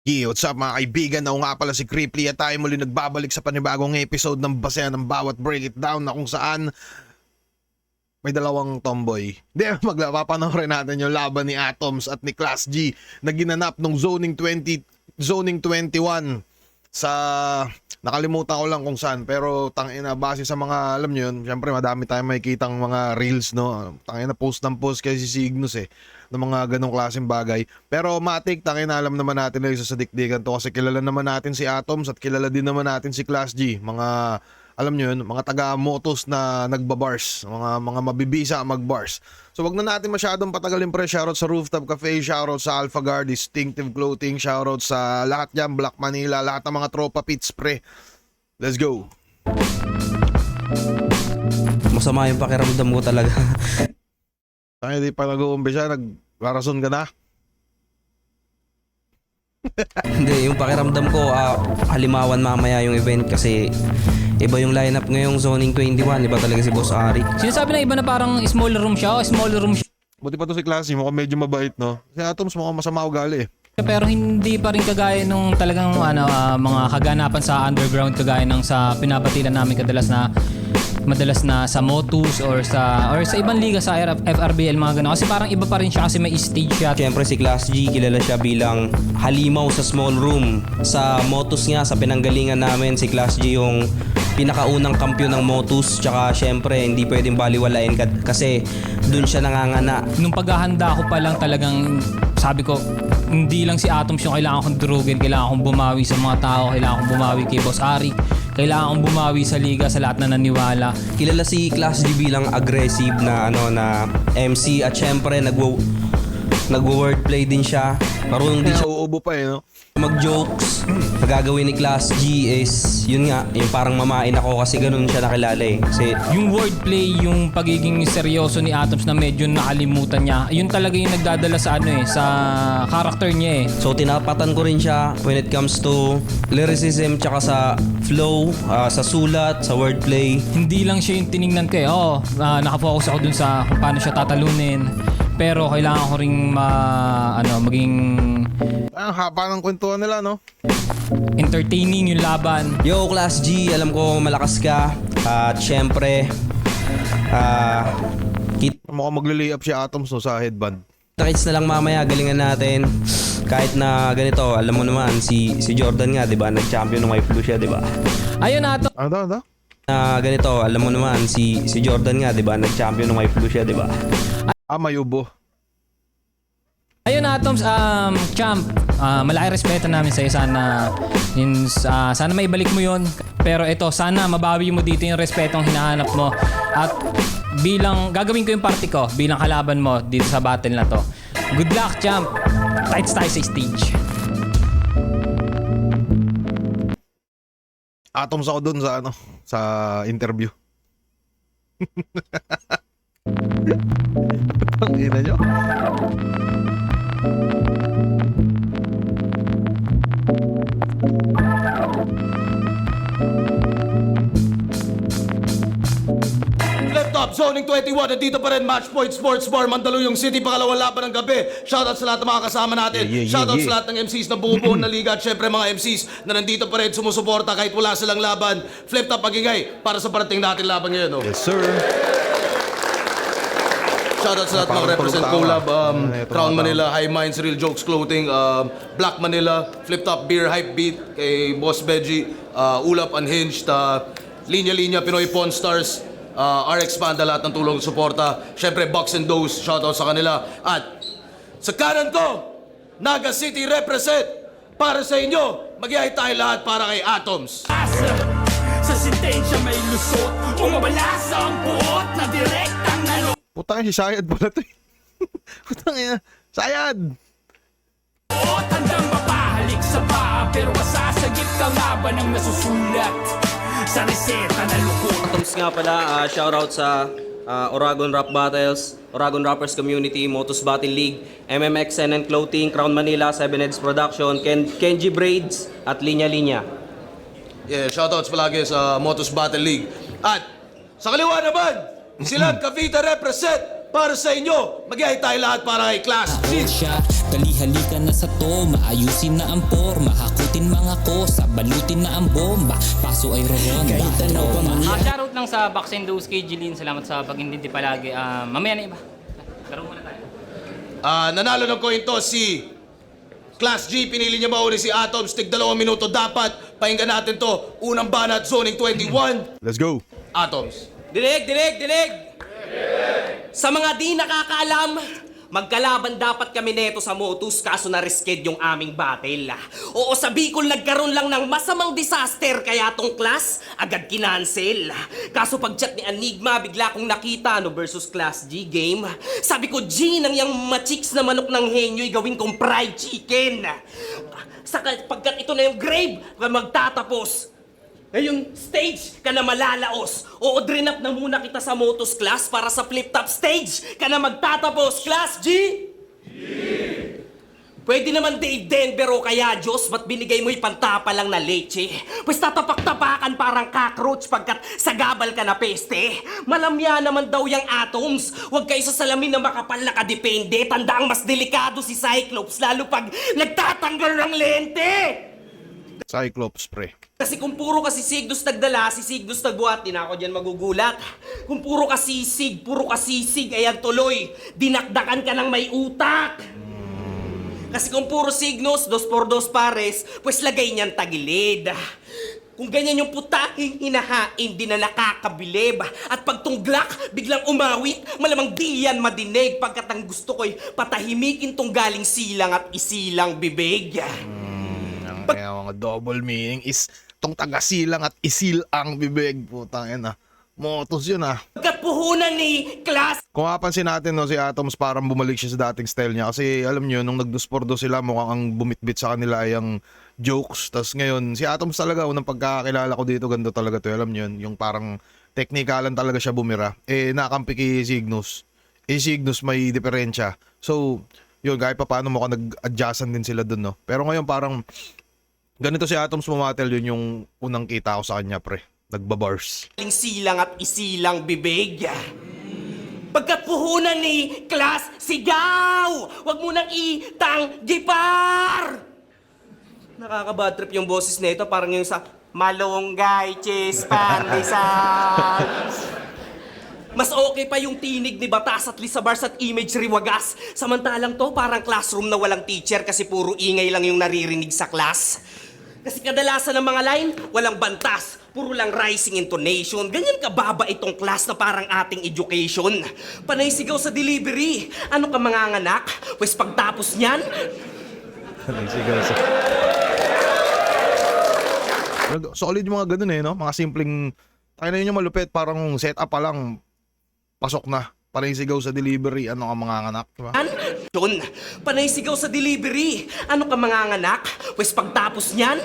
What's up mga kaibigan? Ako nga pala si Cripply at tayo muli nagbabalik sa panibagong episode ng Basehan ng Bawat Break It Down na kung saan may dalawang tomboy. Hindi, magpapanoorin natin yung laban ni Atoms at ni Class G na ginanap nung Zoning 21 sa nakalimutan ko lang kung saan, pero tangina base sa mga alam nyo yun, syempre madami tayong makikitang mga reels, no? Tangina post ng post kasi si Cygnus ng mga ganong klaseng bagay. Pero matik, tangina alam naman natin na isa sa dikdikan to kasi kilala naman natin si Atoms at kilala din naman natin si Class G. Mga alam nyo yun, mga taga-motos na nagbabars, mga mabibisa magbars. So wag na natin masyadong patagalin pre. Shoutout sa Rooftop Cafe, shoutout sa Alpha Guard, Distinctive Clothing, shoutout sa lahat dyan, Black Manila, lahat ng mga tropa pits pre. Let's go. Masama yung pakiramdam ko talaga. Tayo di pa nag-uumpisa, naglarason ka na? Hindi, yung pakiramdam ko, halimawan mamaya yung event kasi iba yung lineup ngayong Zoning 21, iba talaga si Boss Ari. Sinasabi ng iba na parang small room siya, Buti pa to si Classy, mukhang medyo mabait, no? Si Atoms mukhang masama ugali pero hindi pa rin kagaya nung talagang mga kaganapan sa underground kagaya ng sa pinapatilan namin madalas na sa Motus or sa ibang liga sa FRBL mga ganun. Kasi parang iba pa rin siya kasi may stage siya. Siyempre si Class G, kilala siya bilang halimaw sa small room. Sa Motus nga, sa pinanggalingan namin, si Class G yung pinakaunang kampiyon ng Motus. Tsaka siyempre hindi pwedeng baliwalain kasi dun siya nangangana. Nung paghahanda ko pa lang talagang sabi ko, hindi lang si Atoms yung kailangan kong durugin, kailangan kong bumawi sa mga tao, kailangan kong bumawi kay Boss Ari, kailangan kong bumawi sa liga sa lahat na naniwala. Kilala si Class G bilang aggressive na MC at syempre nagwo-wordplay din siya. Marunong din siya uubo pa no? mag-jokes. Nagagawin ni Class G is yun nga, yung parang mamain ako kasi ganun siya nakilala Kasi yung wordplay, yung pagiging seryoso ni Atoms na medyo nakalimutan niya, yun talaga yung nagdadala sa sa character niya So tinapatan ko rin siya when it comes to lyricism tsaka sa flow, sa sulat, sa wordplay. Hindi lang siya yung tiningnan ko nakafocus ako dun sa kung paano siya tatalunin. Pero kailangan ko ring maging Ang haba ng kwentuhan nila, no? entertaining yung laban. Yo Class G, alam ko malakas ka. At syempre Mukhang magli-lay up si Atoms no, sa headband. Kita-kits na lang mamaya, galingan natin. Kahit na ganito, alam mo naman si Jordan nga, 'di ba? Nag-champion ng may flu siya, 'di ba? Ayun Atoms. Ano? Ganito, alam mo naman si Jordan nga, 'di ba? Nag-champion ng may flu siya, 'di ba? May ubo. Ayun Atoms, champ, malaki respeto namin sa iyo. Sana maibalik mo yon. Pero ito, sana mabawi mo dito yung respetong hinahanap mo. At gagawin ko yung party ko bilang kalaban mo dito sa battle na to. Good luck, champ. Tights tayo sa stage. Atoms ako dun sa interview. Ang ina nyo. Laptop, Zoning 21, nandito pa rin, Matchpoint Sports Bar, Mandaluyong City, pangalawang laban ng gabi. Shoutout sa lahat ng mga kasama natin. Shoutout sa lahat ng MCs na bumubuo na liga at syempre mga MCs na nandito pa rin, sumusuporta kahit wala silang laban. Flip-top, pagingay para sa parating natin laban ngayon. No? Yes, sir. Shoutout sa lahat ng mga represent Collab, Crown Manila, High Minds, Real Jokes Clothing, Black Manila, Flip Top Beer, Hype Beat, kay Boss Veggie, Ulap Unhinged, Linya Linya, Pinoy Pawn Stars, RX Panda, lahat ng tulong suporta. Syempre, Box and Dose, shoutout sa kanila. At sa kanan ko, Naga City represent para sa inyo. Mag-ihay tayo lahat para kay Atoms. Sa sentensya may lusot, umabala sa ang buot na direktang nalot. Putang si Sayad pala to. Putang ina, Sayad. Hanggang mapahalik sa paa, pero masasagip ka nga ba ng nasusulat sa reseta na lukot. Atoms nga pala, shoutout sa Oragon Rap Battles, Oragon Rappers Community, Motus Battle League, MMXN and Clothing, Crown Manila, Seven Heads Production, Kenji Braids, at Linya Linya. Yeah, shoutouts palagi sa Motus Battle League. At sa kaliwa naman, Silang Cavite represent para sa inyo. Magyay tayo lahat para kay Class G. Siya, kalihali ka na sa to, maayusin na ang forma, hakutin mga kosa, balutin na ang bomba, paso ay roronda. Kahit ano pa man Shoutout lang sa Baksendo's kay Jeline. Salamat sa pag-intindi palagi. Mamaya na iba. Laro muna tayo. Nanalo ng coin toss si Class G. Pinili niya mauli si Atoms. Tig 2 minuto dapat. Pakinggan natin to. Unang banat, zoning 21. Let's go. Atoms. Dinig! Sa mga di nakakaalam, magkalaban dapat kami neto sa Motus kaso na-risked yung aming battle. Oo, sa Bicol nagkaroon lang ng masamang disaster kaya tong class agad kinancel. Kaso pag chat ni Enigma, bigla kong nakita versus Class G game. Sabi ko, G, nang yung machiks na manok ng henyo'y gawin kong fried chicken. Pagkat ito na yung grave, magtatapos. Ngayon, stage ka na malalaos. Oo, drain up na muna kita sa Motus class para sa flip-top stage ka na magtatapos. Class G? Pwede naman Dave Denver o kaya Diyos, ba't binigay mo'y pantapa lang na leche? Pues tatapak-tapakan parang cockroach pagkat sagabal ka na peste. Malamya naman daw yung Atoms. Huwag kayo sa salamin na makapal na kadepende. Tandaang mas delikado si Cyclops lalo pag nagtatanggal ng lente. Cyclops, pre. Kasi kung puro kasi Sigdus nagdala, si Sigdus nagbuhat, di na ako dyan magugulat. Kung puro kasi sisig, ayan tuloy, dinakdakan ka ng may utak. Kasi kung puro Signos, 2x2 pares, pues lagay niyan tagilid. Kung ganyan yung putahing hinahain, di na nakakabilib. At pag tunglak, biglang umawit, malamang di yan madinig. Pagkat ang gusto ko'y patahimikin tong galing silang at isilang bibig. Kaya mga double meaning is tong taga-silang at isil ang bibig. Putang ina. Motos yun ah. Pagkat puhunan ni Class. Kung mapansin natin no, si Atoms parang bumalik siya sa dating style niya. Kasi alam niyo, nung nag-2x2 sila, mukhang ang bumitbit sa kanila ay ang jokes. Tapos ngayon, si Atoms talaga, unang pagkakakilala ko dito, ganda talaga to. Alam niyo yun, yung parang technicalan talaga siya bumira. Nakampi kay Cygnus. Cygnus may diferensya. So, yun, kahit pa paano mukhang nag-adjustan din sila dun, no? Pero ngayon parang ganito si Atoms Mumatel, yun yung unang kita ko sa kanya, pre. Nagbabars. Galing silang at isilang bibig. Pagkat puhunan ni Class, sigaw! Huwag mo nang itanggipar! Nakaka-bad trip yung boses nito, parang yung sa Malunggay, Chis, Pandesal. Mas okay pa yung tinig ni Batas at Lisabars at Imagery Wagas. Samantalang to, parang classroom na walang teacher kasi puro ingay lang yung naririnig sa class. Kasi kadalasan ng mga line, walang bantas, puro lang rising intonation. Ganyan kababa itong class na parang ating education. Panay sigaw sa delivery. Ano ka mga anak? Pues pagtapos niyan, Solid yung mga ganun eh, no? Mga simpleng, tayo na yun yung malupit, parang setup pa lang, pasok na. Panay sigaw sa delivery, ano ka mga anak, diba? yun. Panay sigaw sa delivery. Ano ka mga anak? Pues pagtapos niyan,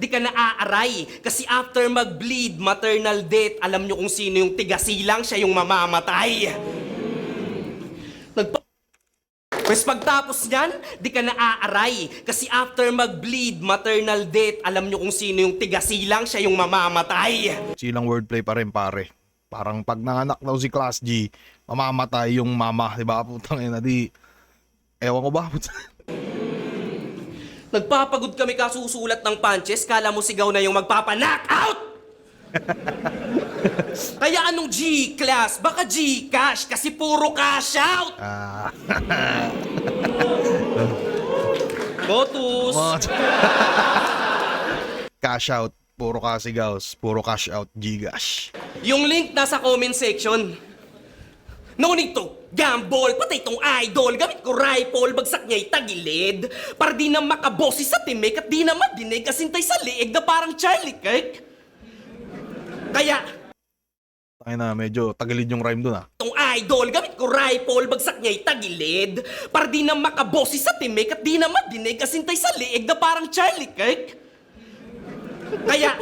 di ka na aaray. Kasi after mag-bleed, maternal death, alam nyo kung sino yung tigasilang, siya yung mamamatay. Pues pagtapos niyan, di ka na aaray. Kasi after mag-bleed, maternal death, alam nyo kung sino yung tigasilang, siya yung mamamatay. Silang wordplay pa rin, pare. Parang pag nanganak daw si Class G, mamamatay yung mama, diba? Putang ina, di... Ewan ko ba? Nagpapagod kami kasusulat ng punches, kala mo sigaw na yung magpapa-knockout! Kaya anong G-class? Baka G-cash kasi puro cash out! Motus! Cash out, puro kasigaws, puro cash out, Gcash. Yung link nasa comment section. No need to gamble, patay tong idol. Gamit ko rifle, bagsak niya'y tagilid. Para di na makabosi sa timek at di na madinig asintay sa liig na parang Charlie Kirk. Kaya, Ay na, medyo tagilid yung rhyme dun ah. tong idol, gamit ko rifle, bagsak niya'y tagilid. Para di na makabosi sa timek at di na madinig asintay sa liig na parang Charlie Kirk. Kaya,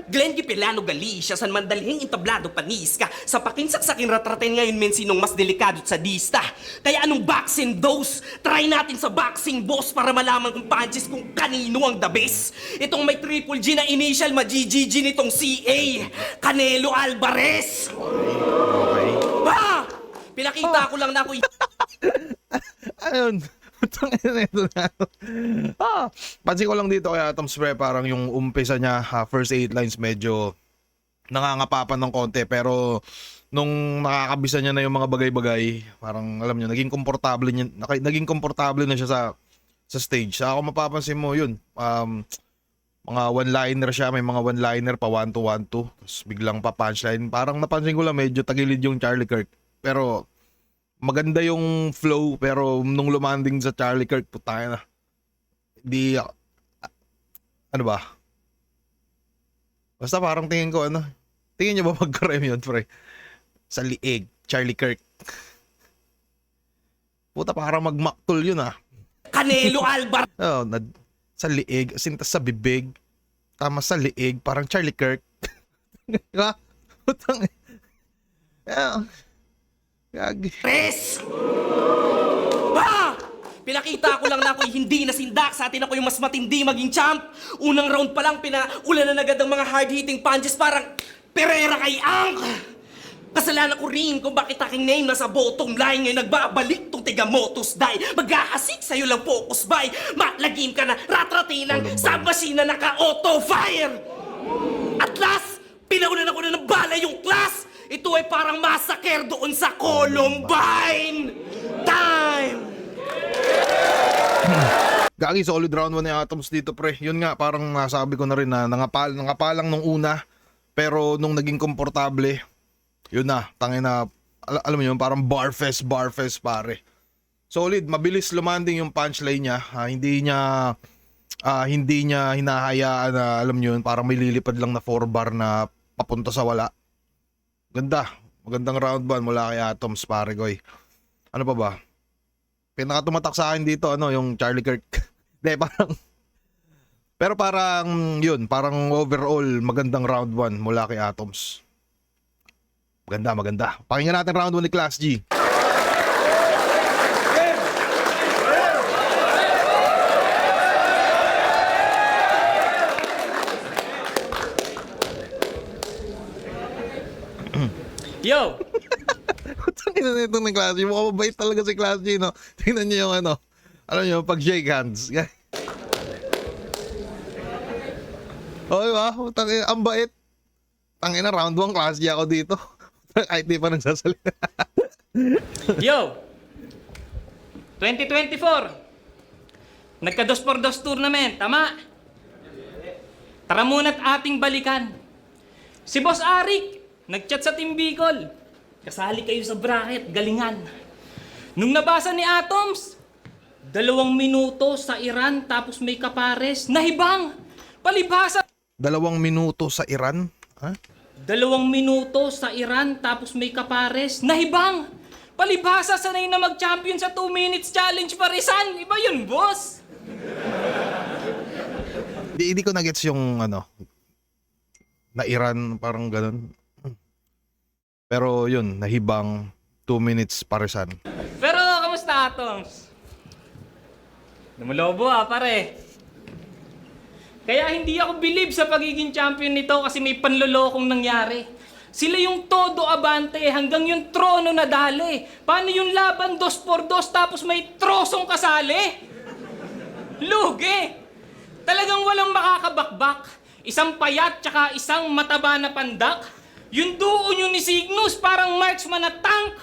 Glenn Gipilano Galicia, San Mandalhing Intablado Panis ka, sa pakinsaksakin ratraten ngayon men sinong mas delikado sa dista. Kaya anong vaccine dose? Try natin sa boxing boss para malaman kung punches kung kanino ang the best. Itong may triple G na initial, ma-GGG nitong CA, Canelo Alvarez. Okay. Ah! Pinakita ko lang na ako Ayun. Pansin ko lang dito kay Atoms Pre, parang yung umpisa niya, first 8 lines medyo nangangapapan ng konti, pero nung nakakabisa niya na yung mga bagay-bagay, parang alam niyo, naging komportable na siya sa stage. Sa ako mapapansin mo yun, mga one-liner siya, may mga one-liner pa 1-2-1-2, tapos biglang pa punchline. Parang napansin ko lang medyo tagilid yung Charlie Kirk, pero maganda yung flow, pero nung lumanding sa Charlie Kirk, putang na. Di, ano ba? Basta parang tingin ko, tingin niyo ba magka-rem yun, pre? Sa liig, Charlie Kirk. Puta, parang magmaktul yun, Canelo Alvarez. Oh, sa liig, sintas sa bibig, tama sa liig, parang Charlie Kirk. Diba? Putang Gagi. Pres! Ah! Pinakita ko lang na ako'y hindi nasindak. Sa atin ako yung mas matindi maging champ. Unang round pa lang, pinaulan na agad ang mga hard-hitting punches parang Pereira kay Ang. Kasalanan ko rin kung bakit aking name nasa bottom line. Ngayon nagbabalik tong tiga Motus Die. Maghahasik sa'yo lang focus buy. Malagim ka na, ratratinang, submachine na naka-auto fire. At last, pinaunan ako na ng bala yung class. Ito ay parang massacre doon sa Columbine! Time! Gagi, solid round 1 ni Atoms dito, pre. Yun nga, parang nasabi ko na rin na nangapalang nung una, pero nung naging komportable, yun na, tangin na, alam mo yun, parang barfest, pare. Solid, mabilis lumanding yung punchline niya. Hindi niya hinahayaan na, alam nyo yun, parang may lilipad lang na 4-bar na papunta sa wala. Magandang round 1 mula kay Atoms, pare goy. Ano pa ba? Pinakatumatak sa akin dito, yung Charlie Kirk. Pero parang yun, parang overall magandang round 1 mula kay Atoms. Maganda. Pakinggan natin round 1 ni Class G. Yo! Tingnan na itong ng Class G. Mukhang mabait talaga si Class G, no? Tingnan niyo yung alam niyo, pag shake hands. Okay ba? Ang bait. Tangin na, round 1 Class G ako dito. Kahit di pa nagsasalita. Yo! 2024! Nagka 2x2 tournament, tama? Tara muna't ating balikan. Si Boss Arik, nagchat sa Team Bicol. Kasali kayo sa bracket, galingan. Nung nabasa ni Atoms, 2 minuto sa Iran tapos may kapares, nahibang! Palibhasa! 2 minuto sa Iran? Ha? 2 minuto sa Iran tapos may kapares, nahibang! Palibhasa sanay na mag-champion sa 2 minutes challenge parisan. Iba yun, boss! Hindi ko na-gets yung na Iran, parang ganun. Pero yun, nahibang 2 minutes parisan. Pero kamusta, Atoms? Lumulobo pare. Kaya hindi ako believe sa pagiging champion nito kasi may panlolokong nangyari. Sila yung todo abante hanggang yung trono nadali. Paano yung laban 2x2 tapos may trosong kasali? Lugi! Talagang walang makakabakbak. Isang payat tsaka isang mataba na pandak. Yung duo nyo ni Cygnus parang marksman na tank.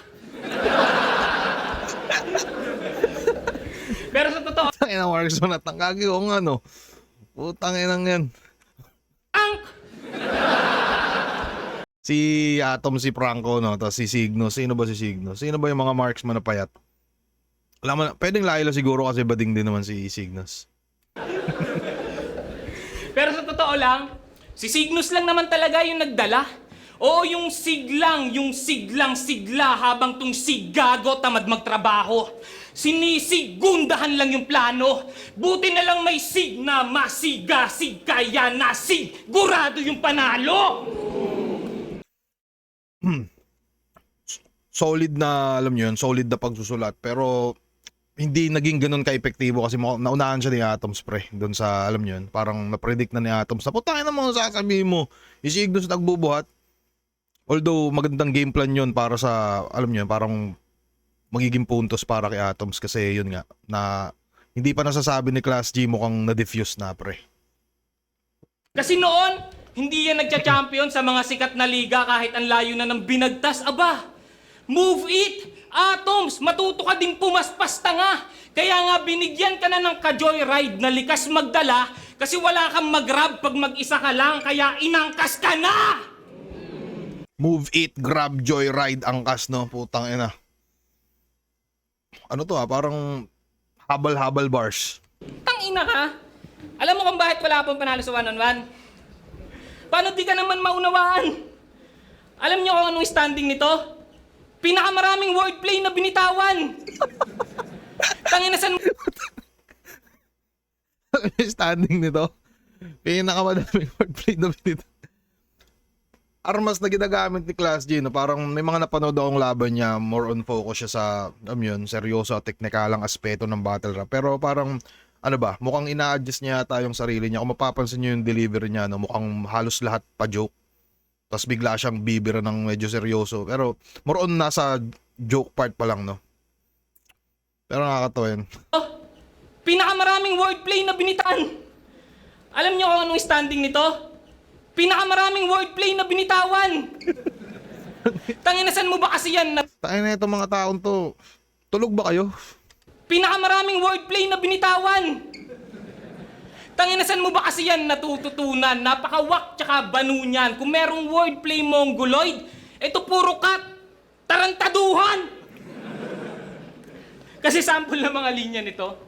Pero sa totoo, Tangin ang marksman at tangkagi ko Putang inang yan. tank! Si Atom, si Franco, tapos si Cygnus. Sino ba si Cygnus? Sino ba yung mga marksman na payat? Alam mo, pwedeng Laila siguro kasi bading din naman si Cygnus. Pero sa totoo lang, si Cygnus lang naman talaga yung nagdala. Oo, yung siglang-sigla habang tong sigago tamad magtrabaho. Sinisigundahan lang yung plano. Buti na lang may sig na masigasig kaya nasigurado yung panalo. Solid na, alam nyo yun, solid na pagsusulat. Pero hindi naging ganun ka-epektibo kasi naunahan siya ni Atoms, pre. Doon sa, alam nyo yun, parang na-predict na ni Atoms. Naputangin na mo, sasabihin mo, isignos na nagbubuhat. Although magandang game plan yun para sa, alam nyo yun, parang magiging puntos para kay Atoms kasi yun nga, na hindi pa nasasabi ni Class G mukhang na-diffuse na, pre. Kasi noon, hindi yan nagcha-champion sa mga sikat na liga kahit ang layo na ng binagtas. Aba, move it! Atoms, matuto ka din pumaspas tanga. Kaya nga binigyan ka na ng ka-joyride na likas magdala kasi wala kang mag-grab pag mag-isa ka lang kaya inangkas ka na! Move it, grab, joyride, angkas, no? Putang ina. Ano to parang habal-habal bars. Tangina ka! Alam mo kung bakit wala pang panalo sa one-on-one? Paano di ka naman maunawaan? Alam niyo kung anong standing nito? Pinakamaraming wordplay na binitawan! Tangina san... Standing nito. Pinakamadaming wordplay na binito. Armas na ginagamit ni Class G, no? Parang may mga napanood akong laban niya, more on focus siya sa, yun, seryoso at teknikalang aspeto ng battle rap. Pero parang, ano ba, mukhang ina-adjust niya yata yung sarili niya. Kung mapapansin niyo yung delivery niya, no? Mukhang halos lahat pa joke. Tapos bigla siyang bibira ng medyo seryoso. Pero more on nasa joke part pa lang, no? Pero nakakatawa yun. Pinakamaraming wordplay na binitawan! Alam niyo kung anong standing nito? Pinakamaraming wordplay na binitawan! Tanginasan mo ba kasi yan na... Tayo na itong mga taon to. Tulog ba kayo? Pinakamaraming wordplay na binitawan! Tanginasan mo ba kasi yan natututunan? Napakawak tsaka banu niyan. Kung merong wordplay mongoloid, ito puro cut. Tarantaduhan! Kasi sample ng mga linya nito.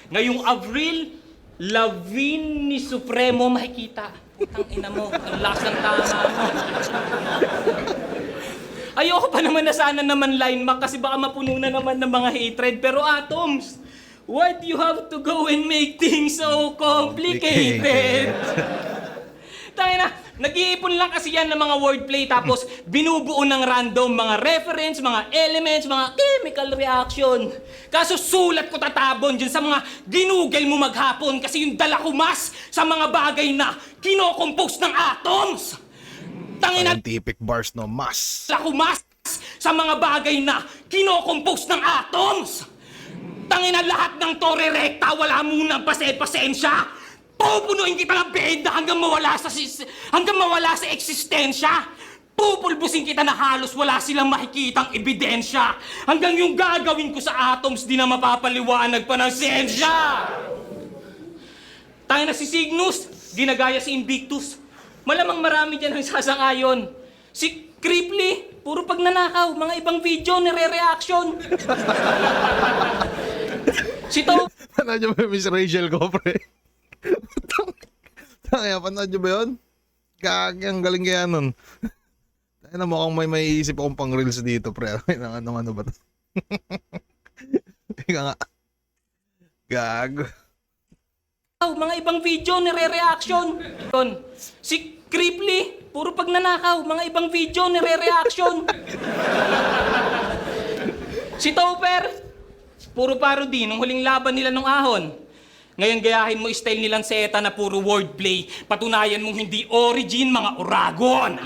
Ngayong Avril, Lavigne ni Supremo makikita. Putang ina mo, ang lakas ng tama mo. Ayoko pa naman na sana naman line mark kasi baka mapuno na naman ng mga hatred. Pero Atoms, why do you have to go and make things so complicated? Tangina, nag-iipon lang kasi yan ng mga wordplay tapos binubuo ng random mga reference, mga elements, mga chemical reaction. Kaso sulat ko tatabon dyan sa mga ginugel mo maghapon kasi yung dala ko mas sa mga bagay na kinokompose ng atoms. Tangina, Scientific bars, no? Mas. dala ko mas sa mga bagay na kinokompose ng atoms. Tangina, lahat ng tore rekta, wala munang pasensya. Pupunuin kita ng benda hanggang mawala sa eksistensya. Pupulbusin kita na halos wala silang makikitang ebidensya. Hanggang yung gagawin ko sa atoms di na mapapaliwanag pa ng siyensya. Tayo na si Cygnus, ginagaya si Invictus. Malamang marami dyan ang sasang-ayon. Si Cripply, puro pagnanakaw, mga ibang video nire-reaction. Si Toby, Panood nyo ba yung Miss Rachel ko, pre? Tangina, panood nyo ba yun? Kagi, ang galing kaya nun. Ay na, mukhang may isip akong pang reels dito, pre. Ay na, ano ba to? Ika nga. Gago. mga ibang video nire-reaction. Si Cripply, puro pagnanakaw, mga ibang video nire-reaction. Si Topper, puro parody nung huling laban nila nung ahon. Ngayon gayahin mo style nilang seta na puro wordplay. Patunayan mong hindi origin, mga oragon.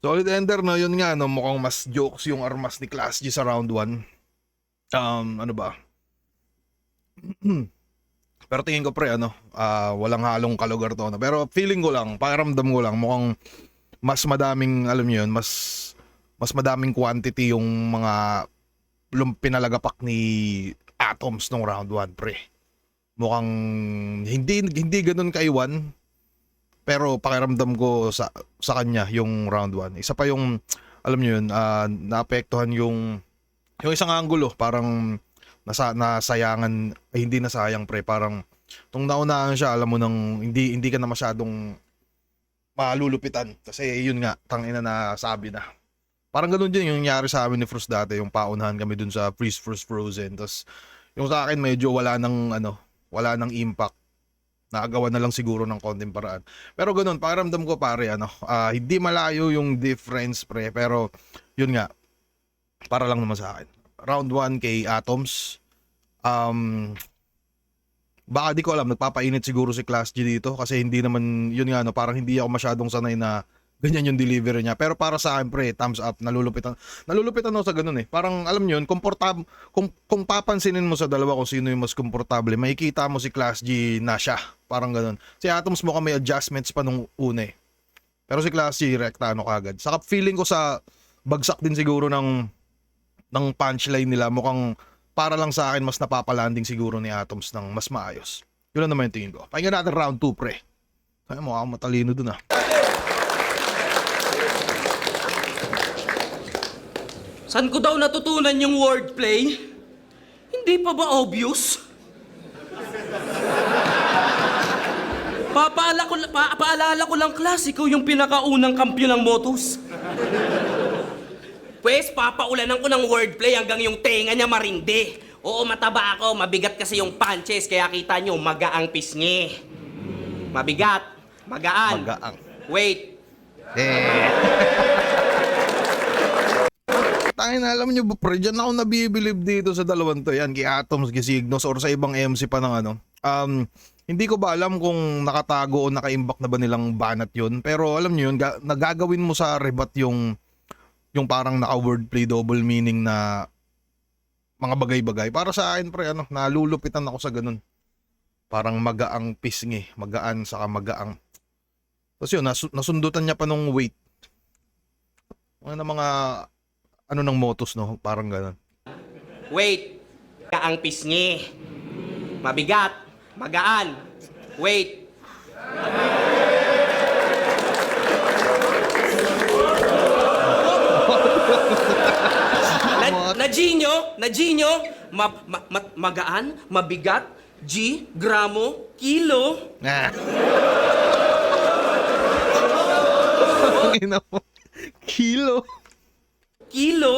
Solid ender, no? Yun nga, no? Mukhang mas jokes yung armas ni Class G sa round 1. Ano ba? Pero tingin ko, pre, walang halong kalugar to. Pero feeling ko lang, pakiramdam ko lang, mukhang mas madaming, alam niyo yun, mas madaming quantity yung mga pinalagapak ni Atoms nung round 1, pre. Mukhang hindi ganun kaiwan. Pero pakiramdam ko sa kanya yung round 1. Isa pa yung, alam niyo yun, naapektuhan yung isang angulo. Parang nasayangan, hindi nasayang, pre. Parang nung naunahan siya, alam mo nang hindi ka na masyadong malulupitan. Kasi yun nga, tangina na sabi na. Parang ganun din yung nangyari sa amin ni Frus dati, yung paunahan kami dun sa Freeze Frus Frozen. Tapos yung sa akin medyo wala nang impact. Naagawan na lang siguro ng konting paraan. Pero ganun, pakiramdam ko pare, hindi malayo yung difference pre, pero yun nga, para lang naman sa akin. Round 1 kay Atoms. Baka di ko alam, nagpapainit siguro si Class G dito kasi hindi naman, yun nga, parang hindi ako masyadong sanay na ganyan yung delivery niya. Pero para sa akin, pre, thumbs up, nalulupitan ako sa ganun eh. Parang, alam nyo yun, kung papansinin mo sa dalawa kung sino yung mas komportable, makikita mo si Class G na siya. Parang ganun. Si Atoms mukhang may adjustments pa nung una eh. Pero si Class G, rekta kagad. Saka feeling ko sa bagsak din siguro ng punchline nila, mukhang para lang sa akin mas napapalanding siguro ni Atoms ng mas maayos. Yun lang naman yung tingin ko. Pakinggan natin round 2, pre. Ay, mukhang matalino dun ah. Saan ko daw natutunan yung wordplay? Hindi pa ba obvious? Paalala ko lang, class, ikaw yung pinakaunang kampiyon ng Motus. Pwes, papaulanan ko ng wordplay hanggang yung tenga niya marindi. Oo, mataba ako. Mabigat kasi yung punches, kaya kita nyo, magaang pisngi. Mabigat. Magaan. Magaang. Wait. Tangin na, alam nyo ba, pre, dyan ako nabibilib dito sa dalawang to. Yan, kay Atoms, kay Signos, or sa ibang MC pa ng hindi ko ba alam kung nakatago o nakaimbak na ba nilang banat yun. Pero alam nyo yun, nagagawin mo sa rebat yung parang naka-wordplay double meaning na mga bagay-bagay. Para sa akin, pre, nalulupitan ako sa ganun. Parang magaang pisngi, magaan saka magaang. Tapos yun, nasundutan niya pa nung weight. Ng Motus, no? Parang ganun. Wait. Magaang pisngi. Mabigat. Magaan. Wait. Na-G nyo, magaan, mabigat, G, gramo, kilo. Kilo. Kilo?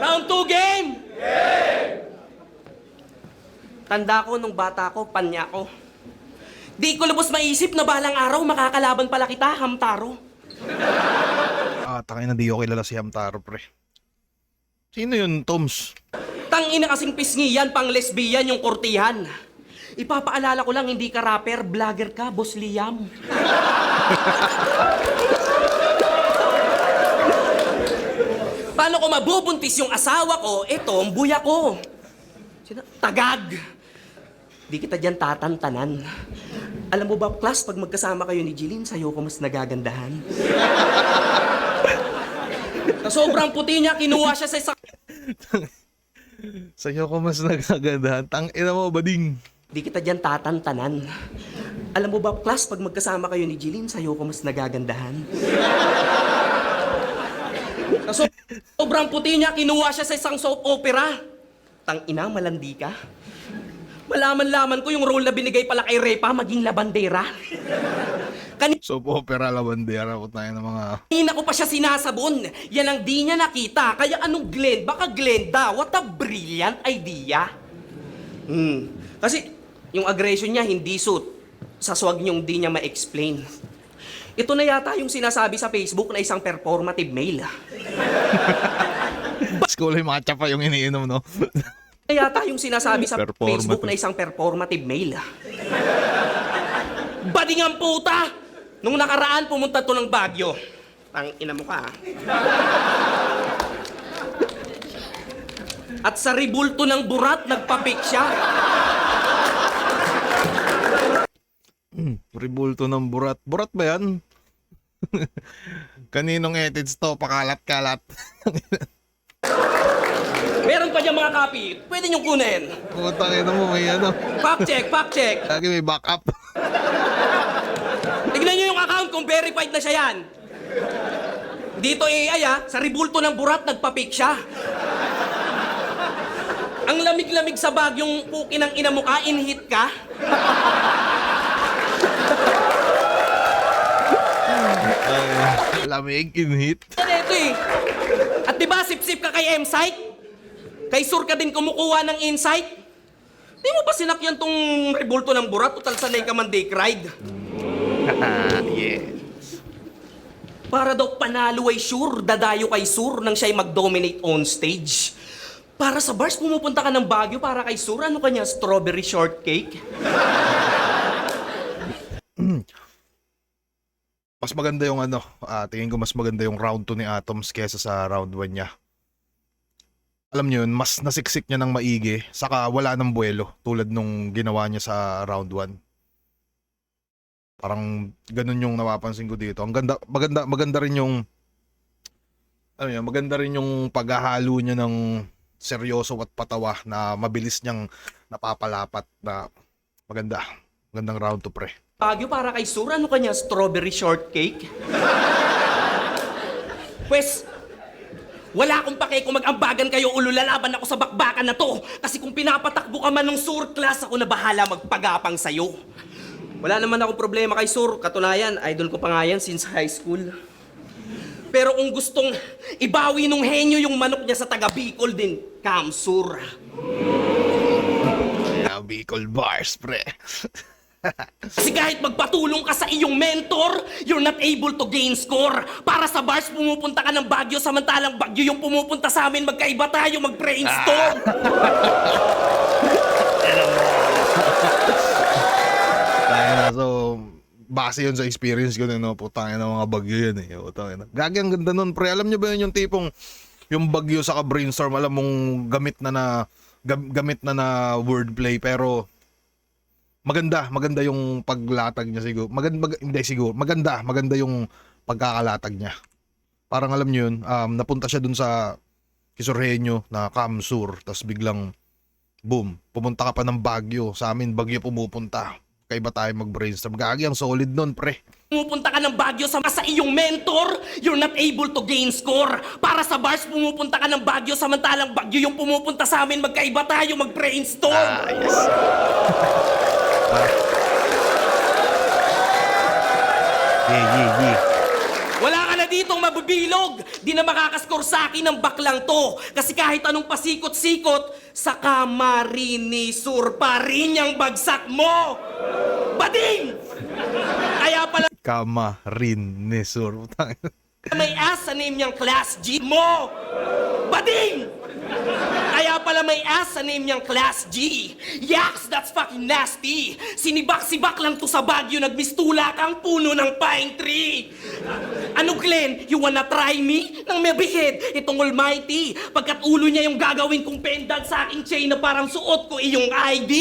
Round 2 game! Tanda ko nung bata ko, panya ko. Di ko lubos maisip na balang araw makakalaban pala kita, Hamtaro. Tangin na di ko kilala si Hamtaro, pre. Sino yun, Toms? Tangina kasing pisngi yan, pang lesbian yung kurtihan. Ipapaalala ko lang, hindi ka rapper, vlogger ka, Boss Liam. Paano ko mabubuntis yung asawa ko? Ito, ang buya ko. Tagag. Di kita dyan tatantanan. Alam mo ba, class, pag magkasama kayo ni Jilin, sa'yo ko mas nagagandahan. Sa sobrang puti niya, kinuha siya sa isang... Sa'yo ko mas nagagandahan. Tangina mo, bading. Di kita dyan tatantanan. Alam mo ba, class, pag magkasama kayo ni Jilin, sa'yo ko mas nagagandahan. Sa sobrang puti niya, kinuha siya sa isang soap opera. Tangina, malandi ka. Malaman-laman ko yung role na binigay pala kay Repa, maging labandera. Soap opera, labandera, po tayo ng mga... Kanina ko pa siya sinasabon. Yan ang di niya nakita. Kaya anong Glenn? Baka Glenda. What a brilliant idea. Kasi yung aggression niya hindi suit. Sa swag niyong di niya ma-explain. Ito na yata yung sinasabi sa Facebook na isang performative male. School yung matcha pa yung iniinom, no? Yata yung sinasabi sa Performative. Facebook na isang performative male. Bading ang puta! Nung nakaraan, pumunta to ng Baguio. Ina mo ka, ha? At sa ribulto ng burat, nagpapik siya. Ribulto ng burat. Burat ba yan? Kaninong edits to? Pakalat-kalat. Meron pa dyan mga copy. Pwede niyong kunin. Putang ina mo, may ano. Fact check. Lagi may backup. Tignan niyo yung account kung verified na siya yan. Dito AI sa ribulto ng burat nagpa-fake siya. Ang lamig-lamig sa bagyong puki ng ina mo ka, in-hit ka. Lamig, in-hit. Yan ito At diba sip-sip ka kay M-Psych? Kay Sur ka din kumukuha ng insight? Di mo ba sinakyan tong ribulto ng burat? Total sanay ka man day ride. Para daw panalo ay sure, dadayo kay Sur nang siya'y mag-dominate on stage. Para sa bars, pumupunta ka ng Baguio para kay Sur. Ano kanya, strawberry shortcake? Mas maganda yung tingin ko mas maganda yung round 2 ni Atoms kesa sa round 1 niya. Alam niyo yun, mas nasiksik niya ng maigi, saka wala ng buwelo tulad nung ginawa niya sa round 1. Parang ganun yung napapansin ko dito. Ang maganda rin yung maganda rin yung paghahalo niya ng seryoso at patawa na mabilis niyang napapalapat na magandang round 2 pre. Baguio para kay Sur, ano kanya, strawberry shortcake? Pwes, wala akong pake kung mag-ambagan kayo o lalaban ako sa bakbakan na to. Kasi kung pinapatakbo ka man ng Sur class, ako na bahala magpagapang sa'yo. Wala naman akong problema kay Sur. Katunayan, idol ko pa nga yan since high school. Pero kung gustong ibawi nung henyo yung manok niya sa taga Bicol din, come Sur. Bicol bars pre. Kasi kahit magpatulong ka sa iyong mentor, you're not able to gain score. Para sa bars, pumupunta ka ng Baguio, samantalang Baguio yung pumupunta sa amin, magkaiba tayo, mag-brainstorm. So, base yun sa experience ko din, no? Putangin na mga Bagyo yun eh. Putangin na. Gagi, ang ganda nun, pre. Alam nyo ba yun yung tipong, yung Bagyo sa brainstorm, alam mong gamit na wordplay, pero maganda yung paglatag niya siguro. Maganda yung pagkakalatag niya. Parang alam niyo yun, napunta siya dun sa Kisorhenyo na Kamsur, tas biglang boom, pumunta ka pa ng Baguio. Sa amin Baguio pumupunta. Kaiba tayo mag-brainstorm. Gagi, ang solid nun, pre. Pumupunta ka ng Baguio sa iyong mentor, you're not able to gain score. Para sa bars, pumupunta ka ng Baguio, samantalang Baguio yung pumupunta sa amin, magkaiba tayo, mag-brainstorm. Yes. Yeah. Wala ka na ditong mabibilog. Di na makakaskor sa akin ng baklang to. Kasi kahit anong pasikot-sikot, sa kamarin ni Sur pa rin yung bagsak mo. Bading! Kaya pala Kamarin ni Sur. may ass sa name niyang Class G mo. Bading! Kaya pala may ass sa name niyang Class G. Yaks, that's fucking nasty. Sinibak-sibak lang to sa Baguio, nagmistula kang puno ng pine tree. Ano Glenn, you wanna try me? Nang mabihead, itong almighty. Pagkat ulo niya yung gagawin kong pendant sa aking chain na parang suot ko iyong ID.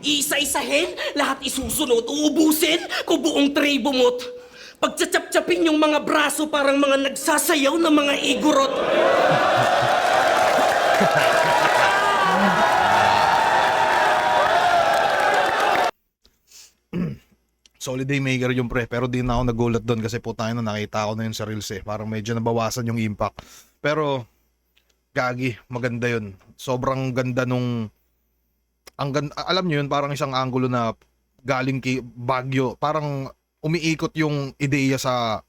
Isa-isahin, lahat isusunod, uubusin ko buong tray bumot. Pagtsatsyap-tsapin yung mga braso parang mga nagsasayaw na mga igorot. Solid day maker yung pre, pero di na ako nagulat doon kasi putangin na nakita ko na yun sa reels eh. Parang medyo nabawasan yung impact. Pero gagi, maganda yun. Sobrang ganda nung alam niyo yun, parang isang angulo na galing kay Baguio. Parang umiikot yung ideya sa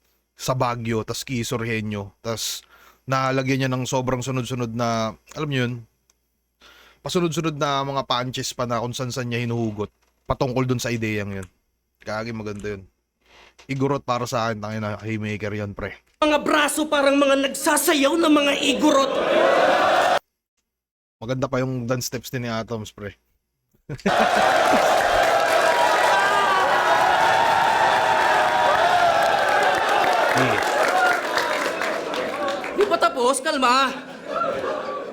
Baguio, tas Kisorhenyo, tas nalagyan niya ng sobrang sunod-sunod na, alam niyo yun, pasunod-sunod na mga punches pa na kung saan niya hinuhugot patungkol dun sa ideyang yun. Kagi, maganda yun. Igorot para sa akin, tangina, haymaker yan, pre. Mga braso parang mga nagsasayaw na mga igorot. Maganda pa yung dance steps ni Atoms, pre. Di pa tapos, kalma.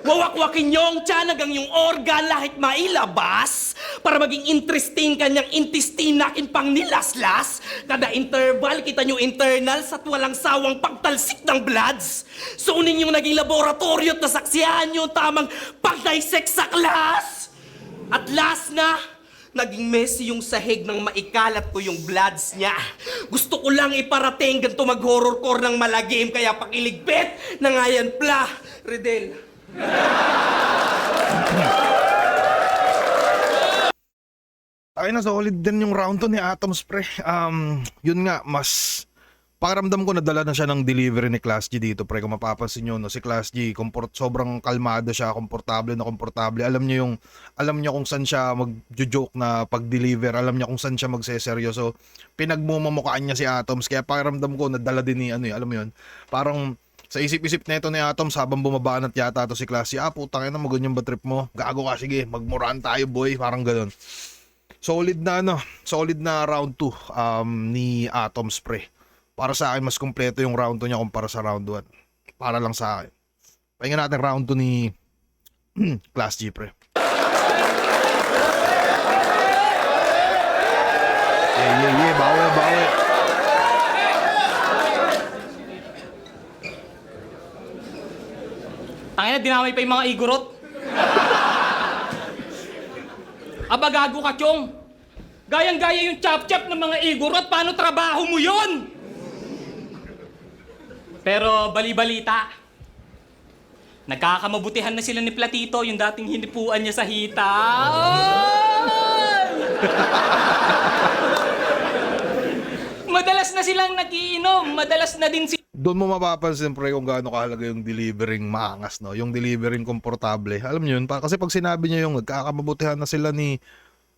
Wawakwakin niyo ang tiyan hanggang yung organ lahit mailabas para maging interesting kanyang intestine nakin pang nilaslas. Kada interval, kita nyo internals at walang sawang pagtalsik ng bloods. Sunin yung naging laboratorio at nasaksihan yung tamang pag-dissect sa class. At last na, Naging messy yung sahig ng maikalat ko yung bloods niya. Gusto ko lang iparating ganito mag-horror core ng malagim, kaya pakiligpit na nga yan pla, Redel. Ay na, solid din yung round 2 ni Atoms, pre. Yun nga, mas pakiramdam ko nadala na siya ng delivery ni Class G dito, pre. Kung mapapansin nyo, no, si Class G, sobrang kalmado siya, komportable na komportable. Alam niya kung saan siya mag-joke na pag-deliver. Alam niya kung saan siya magseseryoso. Pinagmumukhaan niya si Atoms, kaya pakiramdam ko nadala din ni, alam mo yun, parang sa isip-isip na ito ni Atoms habang bumabanat yata to si Class G, putang ina mo, ganyan ba trip mo? Gago ka, sige, magmurahan tayo, boy. Parang ganun. Solid na round 2 ni Atoms, pre. Para sa akin, mas kumpleto yung round 2 niya kumpara sa round 1. Para lang sa akin. Pahinga natin round 2 ni Class G, pre. Yeah, bawi. Tangina, dinamay pa yung mga igorot. Aba, gago ka, Chong. Gayang-gaya yung chop-chop ng mga igorot. Paano trabaho mo yun? Pero bali-balita. Nagkakamabutihan na sila ni Platito, yung dating hinipuan niya sa hita. Madalas na silang nagiinom. Madalas na din Doon mo mapapansin, pre, kung gaano kahalaga yung delivering maangas, no? Yung delivering komportable. Alam niyo yun, kasi pag sinabi niya yung nagkakamabutihan na sila ni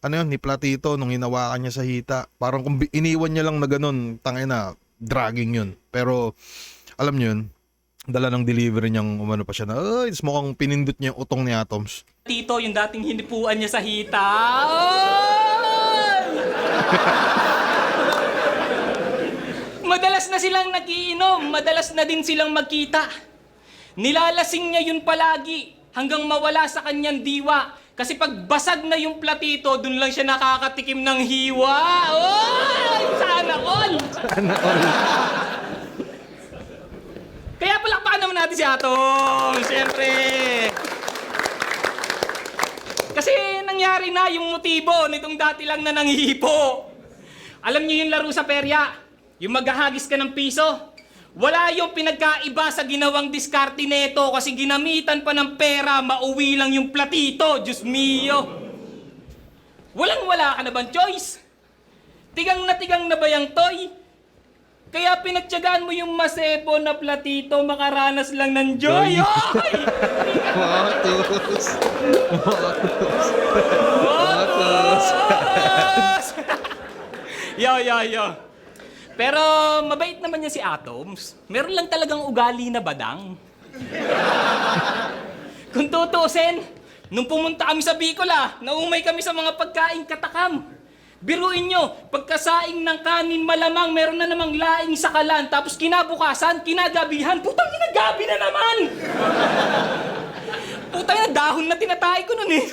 ni Platito nung hinawakan niya sa hita, parang kung iniwan niya lang na ganun, tangina, dragging yun. Pero alam niyo yun, dala ng delivery niyang umano pa siya na, mukhang pinindot niya yung utong ni Atoms. Tito, yung dating hinipuan niya sa hita. Madalas na silang nagiinom, madalas na din silang magkita. Nilalasing niya yun palagi hanggang mawala sa kanyang diwa. Kasi pag basag na yung Platito, dun lang siya nakakatikim ng hiwa. Oy! Sana all! Sana all. Kaya palakpakan naman natin si Atom, siyempre. Kasi nangyari na yung motibo nitong dati lang na nanghihipo. Alam niyo yung laro sa perya, yung maghahagis ka ng piso. Wala yung pinagkaiba sa ginawang diskarte neto kasi ginamitan pa ng pera, mauwi lang yung Platito, Diyos mio. Walang-wala ka na bang choice? Tigang na ba yung toy? Kaya pinagtyagaan mo yung masebo na Platito, makaranas lang ng joy. Oy! Motos! Yo. Pero mabait naman niya si Atoms. Meron lang talagang ugali na badang. Kung tutusin, nung pumunta kami sa Bicol, naumay kami sa mga pagkain katakam. Biruin nyo, pagkasaing ng kanin malamang, meron na namang laing sa kalan. Tapos kinabukasan, kinagabihan, putang kinagabi na naman! Putang na, dahon na tinatay ko nun eh.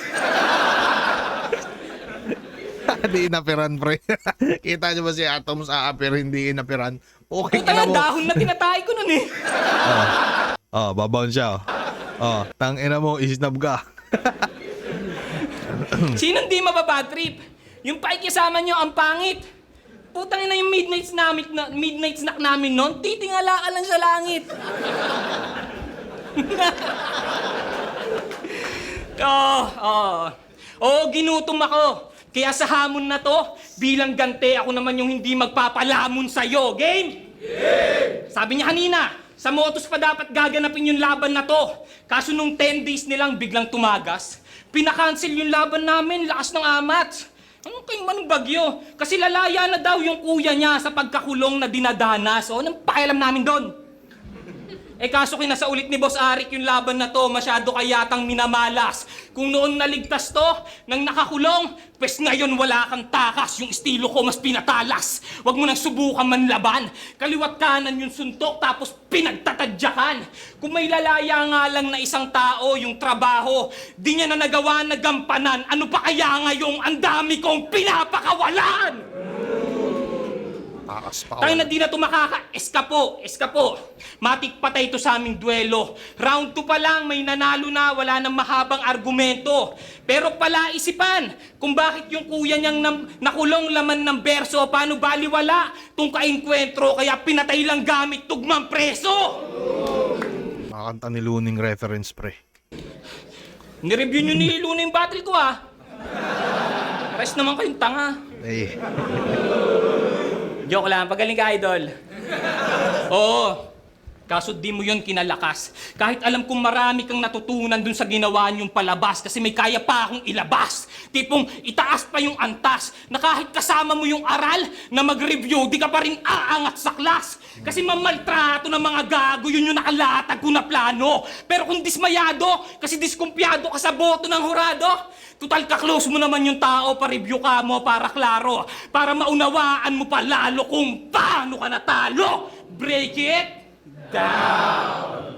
Hindi inapiran, pre. Kita niyo ba si Atoms aapir, hindi inapiran? Okay, Putang na, dahon na tinatay ko nun eh. Babaon siya. Tangina mo, isnab ka. Sinong di mababad trip? Yung pakikisama nyo ang pangit. Putang ina yung midnight snack namin noon, titingala ka lang sa langit. Ginutom ako. Kaya sa hamon na to, bilang gante, ako naman yung hindi magpapalamon sa'yo. Game? Game! Sabi niya kanina, sa Motos pa dapat gaganapin yung laban na to. Kaso nung 10 days nilang biglang tumagas, pinakancel yung laban namin, lakas ng amat. Anong kayong manong bagyo? Kasi lalaya na daw yung kuya niya sa pagkakulong na dinadanas. Anong pakialam namin doon? Kaso kinasaulit ni Boss Arik yung laban na to, masyado kayatang minamalas. Kung noon naligtas to, nang nakakulong, pwes ngayon wala kang takas. Yung estilo ko mas pinatalas. Huwag mo nang subukan manlaban. Kaliwat kanan yung suntok, tapos pinagtatadyakan. Kung may lalaya nga lang na isang tao, yung trabaho, di niya na nagawa na gampanan. Ano pa kaya ngayong ang dami kong pinapakawalan? lakas pa. Tayo na di na ito eskapo. Matik patay ito sa aming duelo. Round 2 pa lang, may nanalo na, wala nang mahabang argumento. Pero pala isipan, kung bakit yung kuya niyang nakulong laman ng berso, paano baliwala tung kainkwentro, kaya pinatay lang gamit tugmang preso. Makakanta ni Luning reference, pre. Nireview nyo ni Luna yung battle ko Rest naman kayong tanga. Eh, Joke lang, pagaling ka, idol. Oo. Kaso di mo yun kinalakas. Kahit alam kong marami kang natutunan dun sa ginawa niyong palabas kasi may kaya pa akong ilabas. Tipong itaas pa yung antas na kahit kasama mo yung aral na mag-review, di ka pa rin aangat sa class. Kasi mamaltrato ng mga gago, yun yung nakalatag ko na plano. Pero kung dismayado, kasi diskumpiyado ka sa boto ng hurado, total ka-close mo naman yung tao, pa-review ka mo para klaro. Para maunawaan mo pa lalo kung paano ka natalo. Break it down.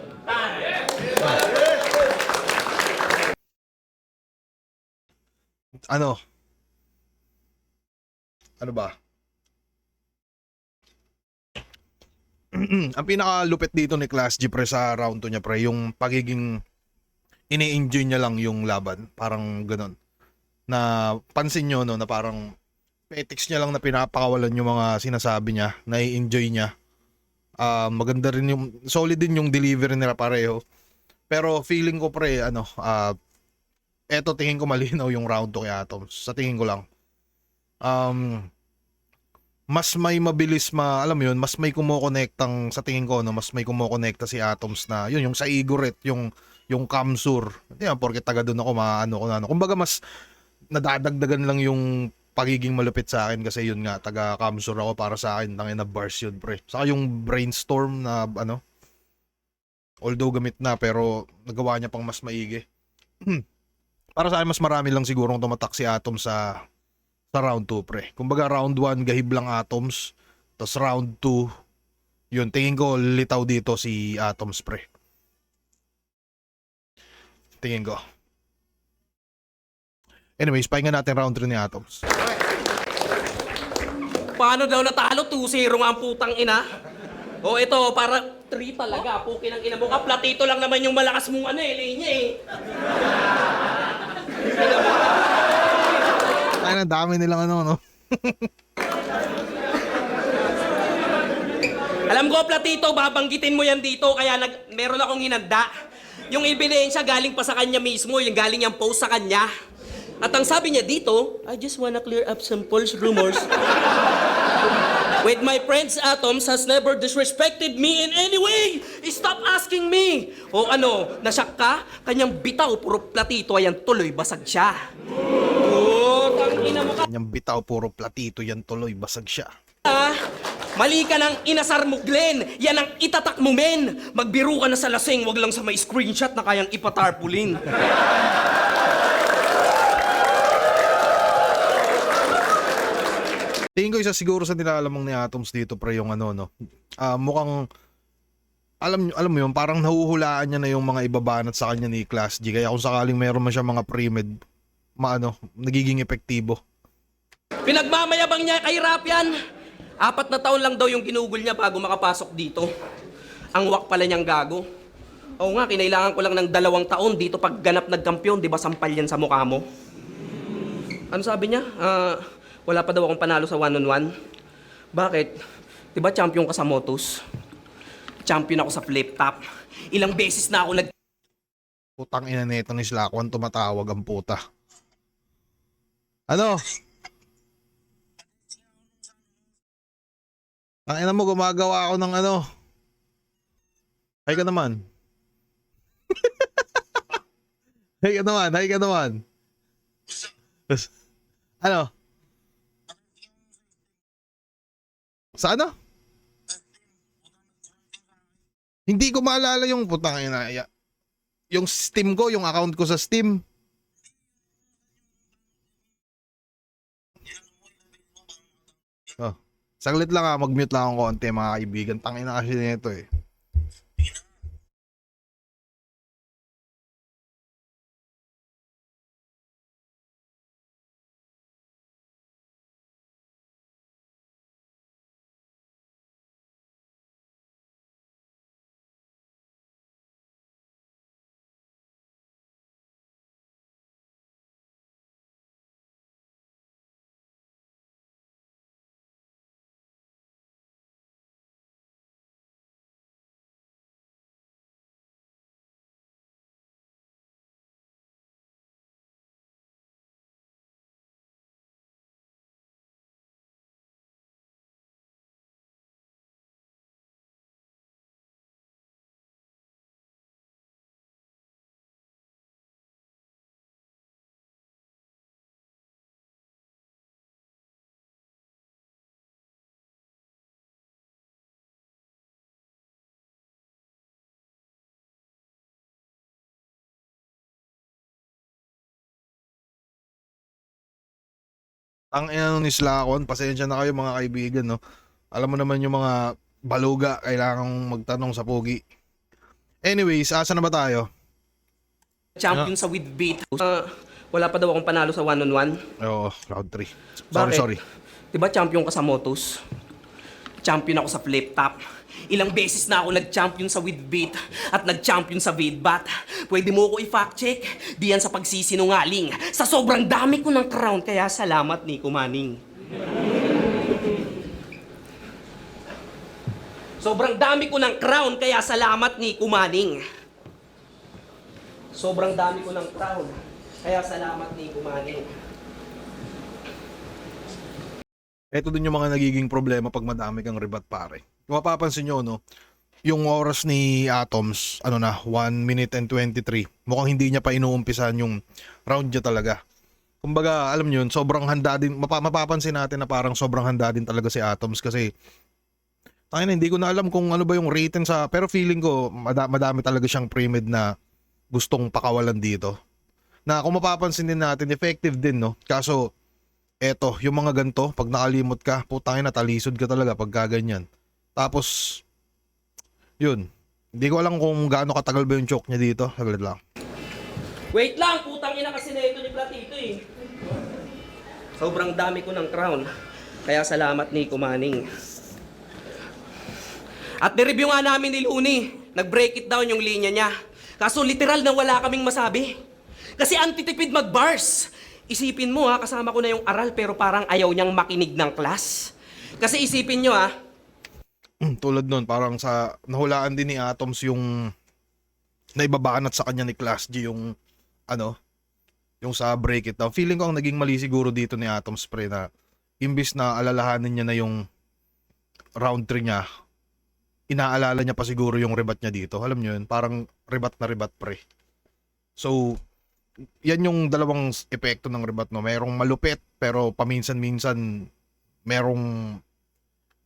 ano? Ano ba? Ang pinakalupit dito ni Class G, pre, sa round 2 niya, pre, yung pagiging ini-enjoy niya lang yung laban. Parang ganun. Na pansin nyo, no, na parang petics niya lang na pinapakawalan yung mga sinasabi niya, nai-enjoy niya. Maganda rin yung, solid din yung delivery nila pareho. Pero feeling ko, pre, eto tingin ko malinaw yung round 2 kay Atoms. Sa tingin ko lang. Mas may mabilis alam mo yun, mas may kumokonektang, sa tingin ko, no, mas may kumokonekta si Atoms na, yun, yung sa Igoret, yung Kamsur. Hindi yan, porket taga doon ako, kumbaga mas nadadagdagan lang yung pagiging malupit sa akin kasi yun nga, taga Kamsur ako, para sa akin, tangina bars yun, pre. Saka yung brainstorm na, although gamit na, pero nagawa niya pang mas maigi. Para sa akin, mas marami lang sigurong tumatak si Atoms sa round 2, pre. Kumbaga round 1 gahib lang Atoms, tapos round 2 yun, tingin ko litaw dito si Atoms, pre. Tingin ko. Anyways, pahinga natin round 3 ni Atoms. Paano daw natalo? 2-0 nga ang putang ina. O ito, para 3 talaga. Pukin ang ina mo ka. Platito lang naman yung malakas mong linya Ay, na dami nilang no? Alam ko, Platito, babanggitin mo yan dito, kaya meron akong hinanda. Yung ebidensya galing pa sa kanya mismo, yung galing yung post sa kanya. At ang sabi niya dito, I just wanna clear up some false rumors. With my friends, Atoms has never disrespected me in any way. Stop asking me. O nasyak ka? Kanyang bitaw, puro Platito, ayan tuloy, basag siya. Tangina mo ka. Kanyang bitaw, puro Platito, yan tuloy, basag siya. Mali ka ng inasar mo, Glenn. Yan ang itatak mo, men. Magbiro ka na sa lasing, wag lang sa may screenshot na kayang ipatarpulin. Tingin ko isa siguro sa nilalamang ni Atoms dito, pre, yung mukhang alam mo yun, parang nahuhulaan niya na yung mga ibabanat sa kanya ni Class G, kaya kung sakaling meron man siya mga pre-med, nagiging epektibo. Pinagmamayabang niya kay Rap yan. 4 na taon lang daw yung ginugol niya bago makapasok dito. Ang wak pala niyang gago. Oo nga, kinailangan ko lang ng 2 taon dito pag ganap nagkampiyon, di ba sampal yan sa mukha mo? Ano sabi niya? Wala pa daw akong panalo sa 1-on-1. Bakit? Di ba champion ka sa Motus? Champion ako sa flip top. Ilang beses na ako Putang ina nito ni Slakwan, tumatawag ang puta. Ang ina mo, gumagawa ako ng Hay ka naman. Hay ka naman. Sa Hindi ko maalala yung putang ina. Yung Steam ko, yung account ko sa Steam. Saglit lang mag-mute lang ako konti, mga kaibigan. Tangina kasi nito eh. Ang ina ni Slakon, pasensya na kayo mga kaibigan, no? Alam mo naman yung mga baluga, kailangang magtanong sa pogi. Anyways, asa na ba tayo? Champion sa with beat. Wala pa daw akong panalo sa one-on-one. Oo, round 3. Bakit? Sorry. Diba champion ka sa motos? Champion ako sa flip top. Ilang beses na ako nag-champion sa with beat at nag-champion sa vidbat. Pwede mo ako i-fact check. Diyan sa pagsisinungaling. Sa sobrang dami ko ng crown, kaya salamat, Nico Manning. Sobrang dami ko ng crown, kaya salamat, Nico Manning. Sobrang dami ko ng crown, kaya salamat, Nico Manning. Ito din yung mga nagiging problema pag madami kang rebat, pare. Kung mapapansin nyo, no, yung oras ni Atoms, 1 minute and 23, mukhang hindi niya pa inuumpisan yung round niya talaga. Kumbaga, alam nyo yun, sobrang handa din, mapapansin natin na parang sobrang handa din talaga si Atoms kasi hindi ko na alam kung ano ba yung rating sa, pero feeling ko madami talaga siyang pre-med na gustong pakawalan dito. Na kung mapapansin din natin, effective din, no? Kaso, eto, yung mga ganto, pag nakalimot ka, putangin na, talisod ka talaga pag gaganyan. Tapos, yun. Hindi ko alam kung gaano katagal ba yung choke niya dito. Saglit lang. Wait lang, putang ina kasi na ito ni Platito eh. Sobrang dami ko ng crown, kaya salamat, Nico Manning. At nireview nga namin ni Looney, nag-break it down yung linya niya. Kaso literal na wala kaming masabi. Kasi antitipid mag-bars. Isipin mo ha, kasama ko na yung aral pero parang ayaw niyang makinig ng class. Kasi isipin nyo ha, Tulad nun, parang sa nahulaan din ni Atoms yung naibabanat sa kanya ni Class G yung yung sa break it down. Feeling ko ang naging mali siguro dito ni Atoms pre na imbis na alalahanin niya na yung round 3 niya, inaalala niya pa siguro yung rebat niya dito. Alam niyo yun, parang rebat na rebat pre. So, yan yung dalawang epekto ng rebat, no. Merong malupit pero paminsan-minsan merong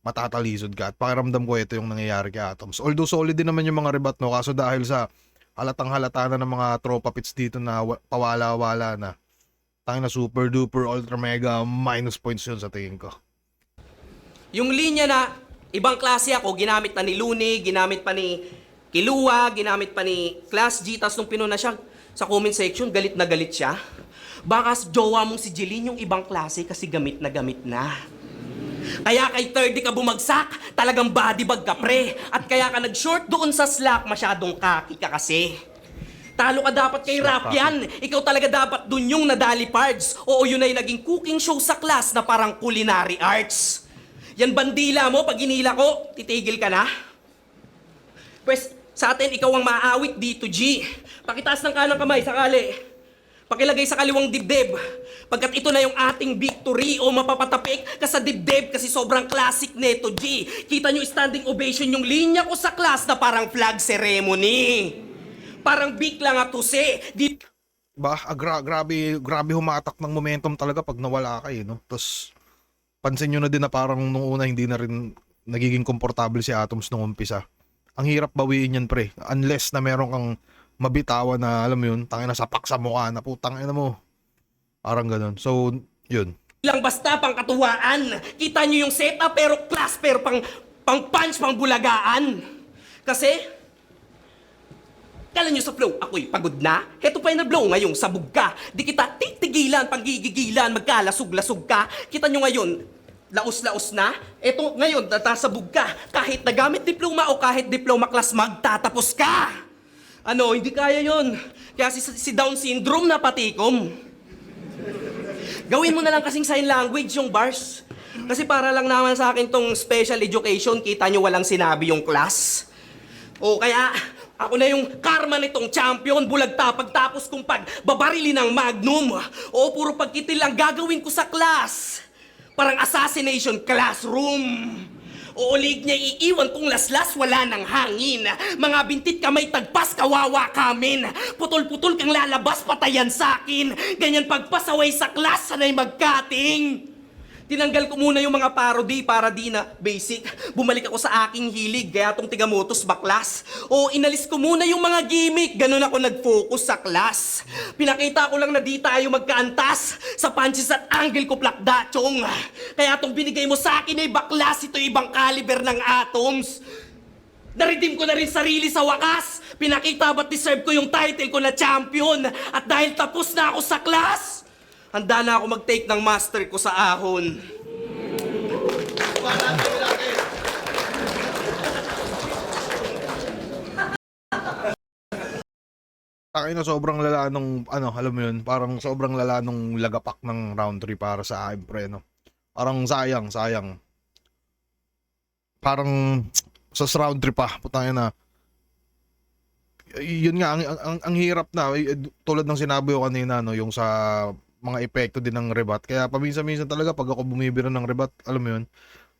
matatalisod ka. At pakiramdam ko ito yung nangyayari kay Atoms. Although solid din naman yung mga rebat, no, kaso dahil sa halatang halata na ng mga tropa pits dito na pawala-wala na, tangina super duper ultra mega minus points yun sa tingin ko. yung linya na ibang klase ako, ginamit na ni Looney, ginamit pa ni Kilua, ginamit pa ni Class G, tapos nung pinuna siya sa comment section, galit na galit siya. Baka jowa mong si Jeline yung ibang klase kasi gamit na. Kaya kay 30 ka bumagsak, talagang body bag ka pre. At kaya ka nag-short doon sa slack, masyadong kaki ka kasi. Talo ka dapat kay Rapian. Ikaw talaga dapat dun yung nadali parts. Oo, yun ay naging cooking show sa class na parang culinary arts. Yan bandila mo, pag hinila ko, titigil ka na? Pwes, sa atin, ikaw ang maaawit dito, G. Pakitaas ng kanang kamay, sakali. Pakilagay sa kaliwang dibdib. Pagkat ito na yung ating victory o mapapatapik ka sa dibdib kasi sobrang classic neto, G. Kita nyo standing ovation yung linya ko sa class na parang flag ceremony. Parang big lang at tuse. Grabe humatak ng momentum talaga pag nawala ka no. Tapos pansin nyo na din na parang nung una hindi na rin nagiging komportable si Atoms nung umpisa. Ang hirap bawiin yan pre. Unless na meron kang mabitawan na alam mo yun, tangina sapak sa mukha na putang ina mo. Parang ganun. So, yun. Lang basta pang katuwaan. Kita nyo yung setup pero class pero pang punch, pang bulagaan. Kasi, kala nyo sa flow, ako'y pagod na. Heto pa yung na-blow ngayong sabog ka. Di kita titigilan, panggigigilan, magkalasog-lasog ka. Kita nyo ngayon, laos-laos na. Eto ngayon, natasabog ka. Kahit nagamit diploma o kahit diploma class, magtatapos ka. Hindi kaya yon. Kaya si Down syndrome na patikom. Gawin mo na lang kasing sign language yung bars. Kasi para lang naman sa akin tong special education, kita nyo walang sinabi yung class. O kaya, ako na yung karma nitong champion, bulagta pagtapos kong pagbabarili ng magnum. O puro pagkitil lang gagawin ko sa class. Parang assassination classroom. O ulig niya iiwan kung laslas wala ng hangin. Mga bintit kamay tagpas kawawa kamin. Putol-putol kang lalabas patayan sa akin. Ganyan pagpasaway sa klas sanay magkating. Tinanggal ko muna yung mga parody para di na basic. Bumalik ako sa aking hilig, kaya tong tigamotos baklas. O inalis ko muna yung mga gimmick, ganun ako nag-focus sa class. Pinakita ko lang na di tayo magkaantas sa punches at angle ko plakda, chong. Kaya tong binigay mo sa akin ay baklas, ito ibang caliber ng atoms. Naredeem ko na rin sarili sa wakas. Pinakita ba't deserve ko yung title ko na champion. At dahil tapos na ako sa class, handa na ako mag-take ng master ko sa ahon. Takin na sobrang lala nung, alam mo yun, parang sobrang lala nung lagapak ng round 3 para sa akin, pre, no? Parang sayang. Parang sa round 3 pa, putangin na. Yun nga, ang hirap na, tulad ng sinabi ko kanina, no, yung sa mga epekto din ng rebat. Kaya paminsan-minsan talaga, pag ako bumibira ng rebat, alam mo yun,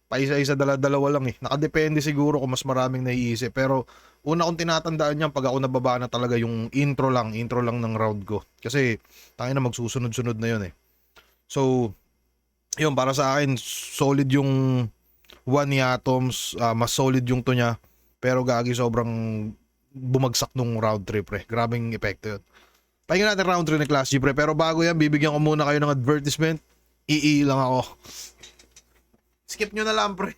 paisa-isa, dala-dalawa lang eh. Nakadepende siguro kung mas maraming naiisip. Pero una kong tinatandaan yan pag ako nababa na talaga yung intro lang ng round ko. Kasi tangin na magsusunod-sunod na yun eh. So, yun, para sa akin, solid yung one ni Atoms, mas solid yung to niya. Pero gagi sobrang bumagsak nung round 3 pre. Grabing epekto yun. Pakinggan natin round 3 ni Class G pre. Pero bago yan, bibigyan ko muna kayo ng advertisement. Lang ako. Skip nyo na lang, pre.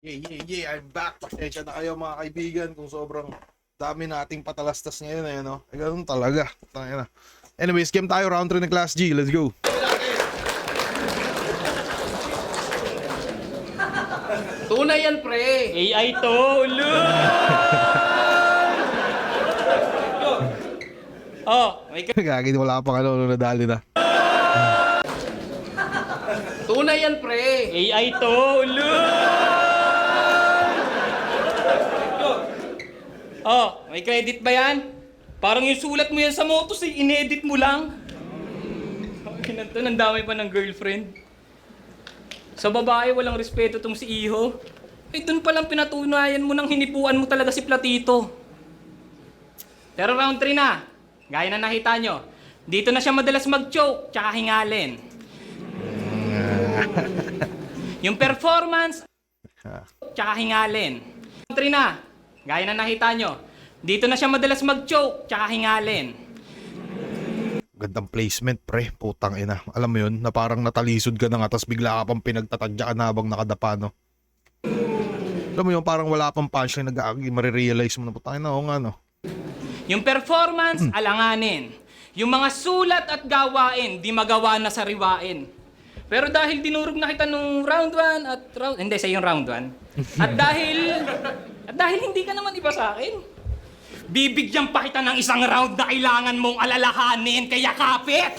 Yeah, I'm back. Pasensya na kayo mga kaibigan kung sobrang dami nating patalastas ngayon eh, no? Eh, ganun talaga. Tangina. Anyways, game tayo, round 3 ng Class G. Let's go. Tunay yan, pre. AI to, ulo! Oh, may Gagi, wala pang nadali na. Tunay yan, pre. AI to, ulo! Oh, may credit ba yan? Parang yung sulat mo yan sa motos eh, inedit mo lang. Ang dami pa ng girlfriend. Sa babae, walang respeto tong si Iho. Eh, dun palang pinatunayan mo nang hinipuan mo talaga si Platito. Pero round 3 na. Gaya na nakita nyo. Dito na siya madalas mag-choke, tsaka hingalin. Yung performance, tsaka hingalin. Round 3 na. Gaya na nakita nyo. Dito na siya madalas mag-choke, tsaka hingalin. Gandang placement, pre. Putang ina. Alam mo yun, na parang natalisod ka na nga, tapos bigla ka pang pinagtatadya ka na habang nakadapa, no? Alam mo yun, parang wala pang punchline, marirealize mo na, putang ina, o nga, no? Yung performance, alanganin. Yung mga sulat at gawain, di magawa na sariwain. Pero dahil dinurog na kita nung round 1 at round... Hindi, sa yung round 1. At dahil hindi ka naman iba sa akin, bibigyan pa kita ng isang round na kailangan mong alalahanin, kaya kapit!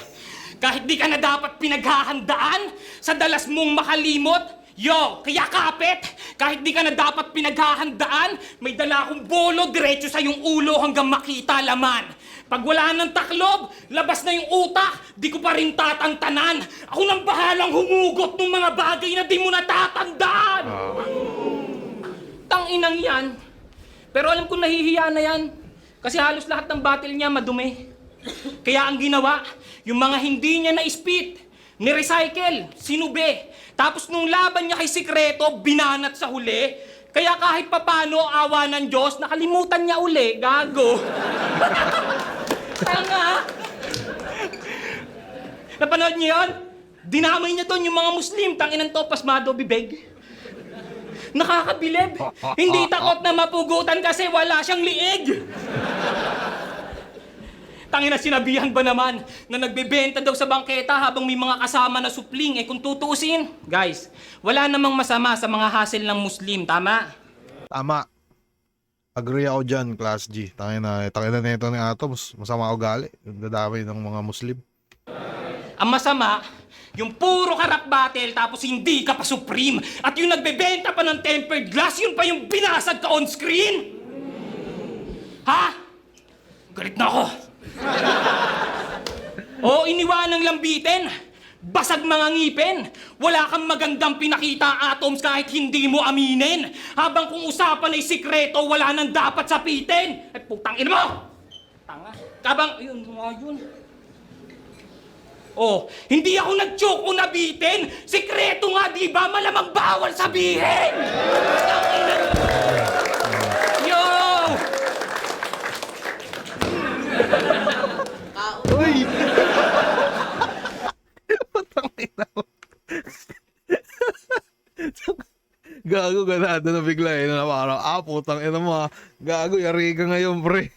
Kahit di ka na dapat pinaghahandaan sa dalas mong makalimot, yo, kaya kapit! Kahit di ka na dapat pinaghahandaan, may dala akong bolo diretso sa yung ulo hanggang makita laman. Pag wala ng taklob, labas na yung utak, di ko pa rin tatantanan. Ako nang bahalang humugot ng mga bagay na di mo natatandaan. Tanginang yan. Pero alam ko nahihiya na yan. Kasi halos lahat ng battle niya madumi. Kaya ang ginawa, yung mga hindi niya na-spit, ni-recycle, sinube. Tapos nung laban niya kay Sikreto, binanat sa huli. Kaya kahit papano, awa ng Diyos, nakalimutan niya uli. Gago. Tanga. Napanood niyo yun? Dinamay niya doon yung mga Muslim. Tanginan to, pasmado, bibig. Nakakabilib. Hindi takot na mapugutan kasi wala siyang liig. Tangina, sinabihan ba naman na nagbebenta daw sa bangketa habang may mga kasama na supling? Eh kung tutuusin, guys, wala namang masama sa mga hassle ng Muslim, tama? Tama. Agree ako dyan, Class G. Tangina nito ni Atoms. Masama ugali. Dadamay ng mga Muslim. Ang masama, yung puro karap battle tapos hindi ka pa supreme. At yung nagbebenta pa ng tempered glass, yun pa yung binasag ka on screen. Ha? Galit na ako. O iniwanang lambitin. Basag mga ngipin. Wala kang magandang pinakita, Atoms, kahit hindi mo aminin. Habang kung usapan ay sikreto, wala nang dapat sapitin. At putang ina mo! Tanga. Kabang, yun. Oh, hindi ako nag-joke o nabitin. Sikreto nga, di ba? Malamang bawal sabihin. Yo! Uy! Tangina mo. Gago, ganado na bigla eh. Na parang, putang ina mo ha. Gago, yari ka ngayon, pre.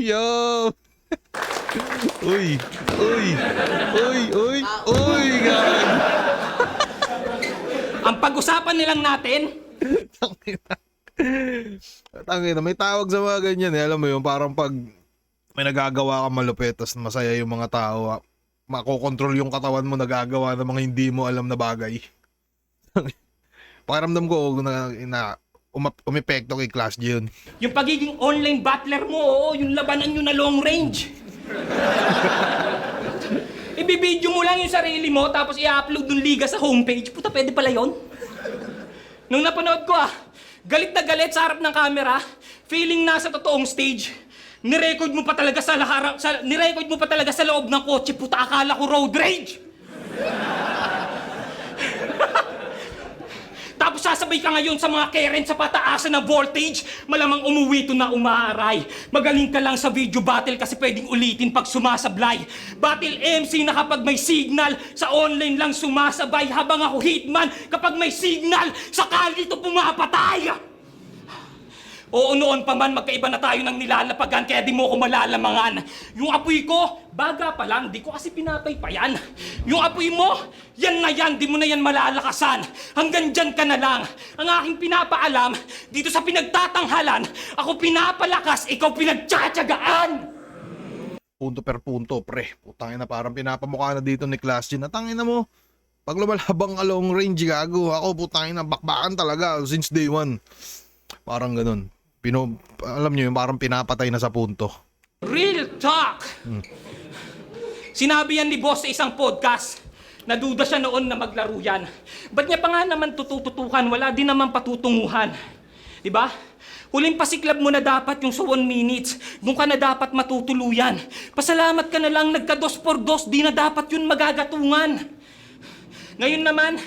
Yo! Uy! Gago! Ang pag-usapan nilang natin, Tangina, may tawag sa mga ganyan eh. Alam mo yun, parang pag may nagagawa ka malupit, tas masaya yung mga tao, makokontrol yung katawan mo, nagagawa ng mga hindi mo alam na bagay. Pakiramdam ko na umepekto kay Class G yun. yung pagiging online battler mo, oo, yung labanan nyo na long range. Ibibidyo mo lang yung sarili mo, tapos i-upload ng liga sa homepage. Puta, pwede pala yun. Nung napanood ko galit na galit sa harap ng camera, feeling nasa totoong stage. Nirecord mo pa talaga nirecord mo pa talaga sa loob ng kotse. Puta, akala ko road rage. Tapos sasabay ka ngayon sa mga current sa pataasan ng voltage, malamang umuwi to na umaaray. Magaling ka lang sa video battle kasi pwedeng ulitin pag sumasablay. Battle MC na kapag may signal, sa online lang sumasabay. Habang ako hitman, kapag may signal, sakali to pumapatay. Oo, noon pa man, magkaiba na tayo ng nilalapagan, kaya di mo ko malalamangan. Yung apoy ko, baga pa lang, di ko kasi pinapaypayan. Yung apoy mo, yan na yan, di mo na yan malalakasan. Hanggang dyan ka na lang. Ang aking pinapaalam, dito sa pinagtatanghalan, ako pinapalakas, ikaw pinagtsatsagaan. Punto per punto, pre. Putangin na, parang pinapamukha na dito ni Class G. Natangin na mo. Pag lumalabang ka long range, gago. Ako, putangin na, bakbakan talaga since day one. Parang ganun. Alam nyo yun, parang pinapatay na sa punto. Real talk! Sinabi yan ni boss sa isang podcast. Naduda siya noon na maglaro yan. Ba't niya pa nga naman tututukan? Wala din naman patutunguhan. Diba? Huling pasiklab mo na dapat yung sa 1 minutes. Doon ka na dapat matutuluyan. Pasalamat ka na lang, nagka 2x2, di na dapat yun magagatungan. Ngayon naman,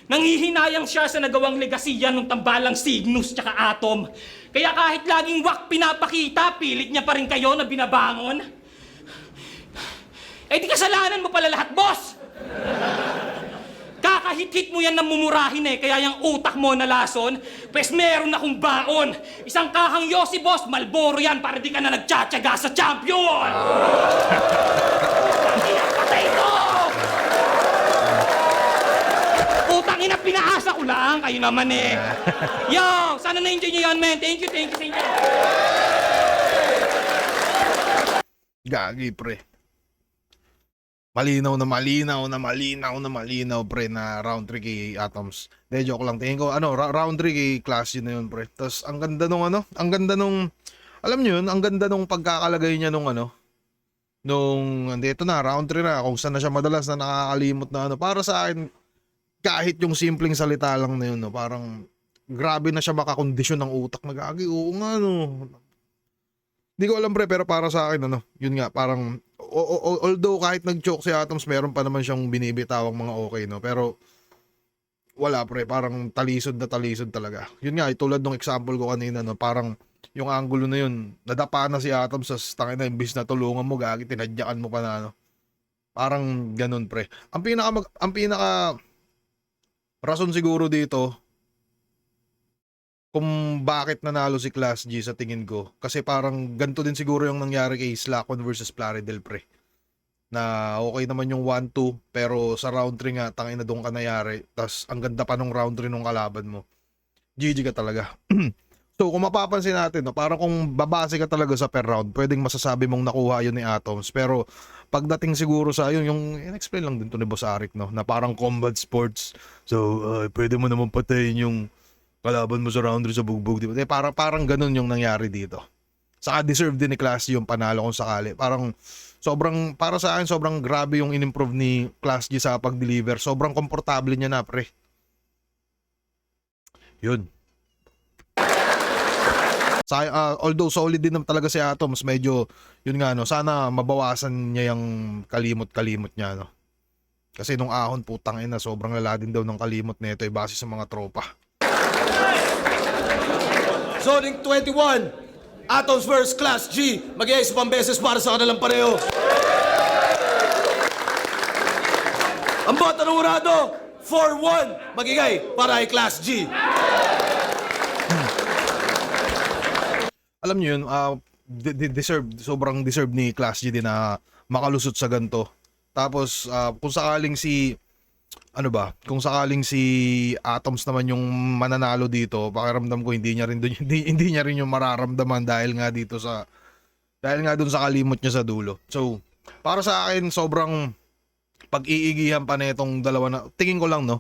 nanghihinayang siya sa nagawang legasiya ng tambalang Cygnus tsaka Atom. Kaya kahit laging wak pinapakita, pilit niya pa rin kayo na binabangon. Eh di kasalanan mo pala lahat, boss! Kakahit-hit mo yan ng mumurahin kaya yung utak mo nalason, pues meron akong baon. Isang kahang yosi, boss, Malboro yan para di ka na nagtsatsaga sa champion! Patay ko! Putang ina, pinaasa ko lang. Kayo naman Yo, sana na-enjoy nyo yan, man. Thank you sa inyo. Gagi, pre. Malinaw, pre, na round 3 kay Atoms. De, joke lang. Tingin ko, round 3 kay Class yun na yun, pre. Tapos, ang ganda nung, alam nyo yun, ang ganda nung pagkakalagay niya nung, andito na, round 3 na, kung saan na siya madalas na nakakalimot na, para sa akin, kahit yung simpleng salita lang na yun, parang grabe na siya makakondisyon ng utak. Nagagi, oo nga no. Hindi ko alam pre, pero para sa akin ano, yun nga parang although kahit nag-choke si Atoms, meron pa naman siyang binibitawang mga okay no, pero wala pre, parang talisod na talisod talaga. Yun nga, tulad ng example ko kanina no, parang yung angulo na yun, nadapa na si Atoms sa tangin na imbis na tulungan mo, gagi, tinadyakan mo pa na ano. Parang ganun pre. Ang pinaka rason siguro dito kung bakit nanalo si Class G sa tingin ko. Kasi parang ganito din siguro yung nangyari kay Slacon versus Plaridel pre. Na okay naman yung 1-2 pero sa round 3 nga tangin na doon ka nangyari. Tas ang ganda pa nung round 3 nung kalaban mo. GG ka talaga. So kung mapapansin natin, no, parang kung babase ka talaga sa per round, pwedeng masasabi mong nakuha yun ni Atoms. Pero pagdating siguro sa yun, yung in-explain lang din to ni Boss Arik, no, na parang combat sports. So pwede mo naman patayin yung kalaban mo sa round 3 sa bugbog. Diba? Parang ganun yung nangyari dito. Saka deserve din ni Class G yung panalo kung sakali. Parang sobrang, para sa akin, sobrang grabe yung in-improve ni Class G sa pag-deliver. Sobrang komportable niya na, pre. Yun. Although solid din naman talaga si Atoms, medyo yun nga no, sana mabawasan niya yung kalimot-kalimot niya no. Kasi nung ahon putang ina, sobrang lala din daw ng kalimot nito base sa mga tropa. Zoning 21, Atoms vs Class G. Mag-iisa pang beses para sa kanilang pareho. Ang bota ng urado, 4-1. Magigay para kay Class G. Alam niyo yun, sobrang deserve ni Class G din na makalusot sa ganito. Tapos kung sakaling kung sakaling si Atoms naman yung mananalo dito, pakiramdam ko hindi niya rin yung mararamdaman dahil nga dun sa kalimot niya sa dulo. So, para sa akin sobrang pag-iigihan pa nitong dalawa na tingin ko lang no.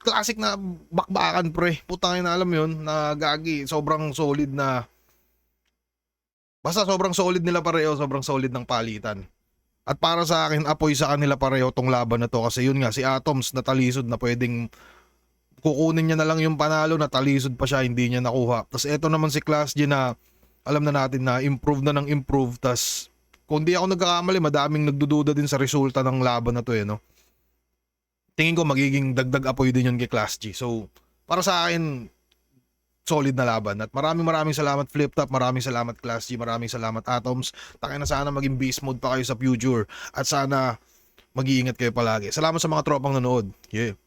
Classic na bakbakan pre. Putang ina, alam yun na gagi, sobrang solid na. Basta sobrang solid nila pareho, sobrang solid ng palitan. At para sa akin, apoy sa kanila pareho tong laban na to kasi yun nga si Atoms natalisod na pwedeng kukunin niya na lang yung panalo, natalisod pa siya, hindi niya nakuha. Tapos eto naman si Class G na alam na natin na improve na ng improve. Tapos kung di ako nagkakamali, madaming nagdududa din sa resulta ng laban na to no. Tingin ko magiging dagdag apoy din yun kay Class G. So, para sa akin, solid na laban. At maraming salamat Flip Top, maraming salamat Class G, maraming salamat Atoms. Takin na sana maging beast mode pa kayo sa future. At sana mag-iingat kayo palagi. Salamat sa mga tropang nanood. Yeah.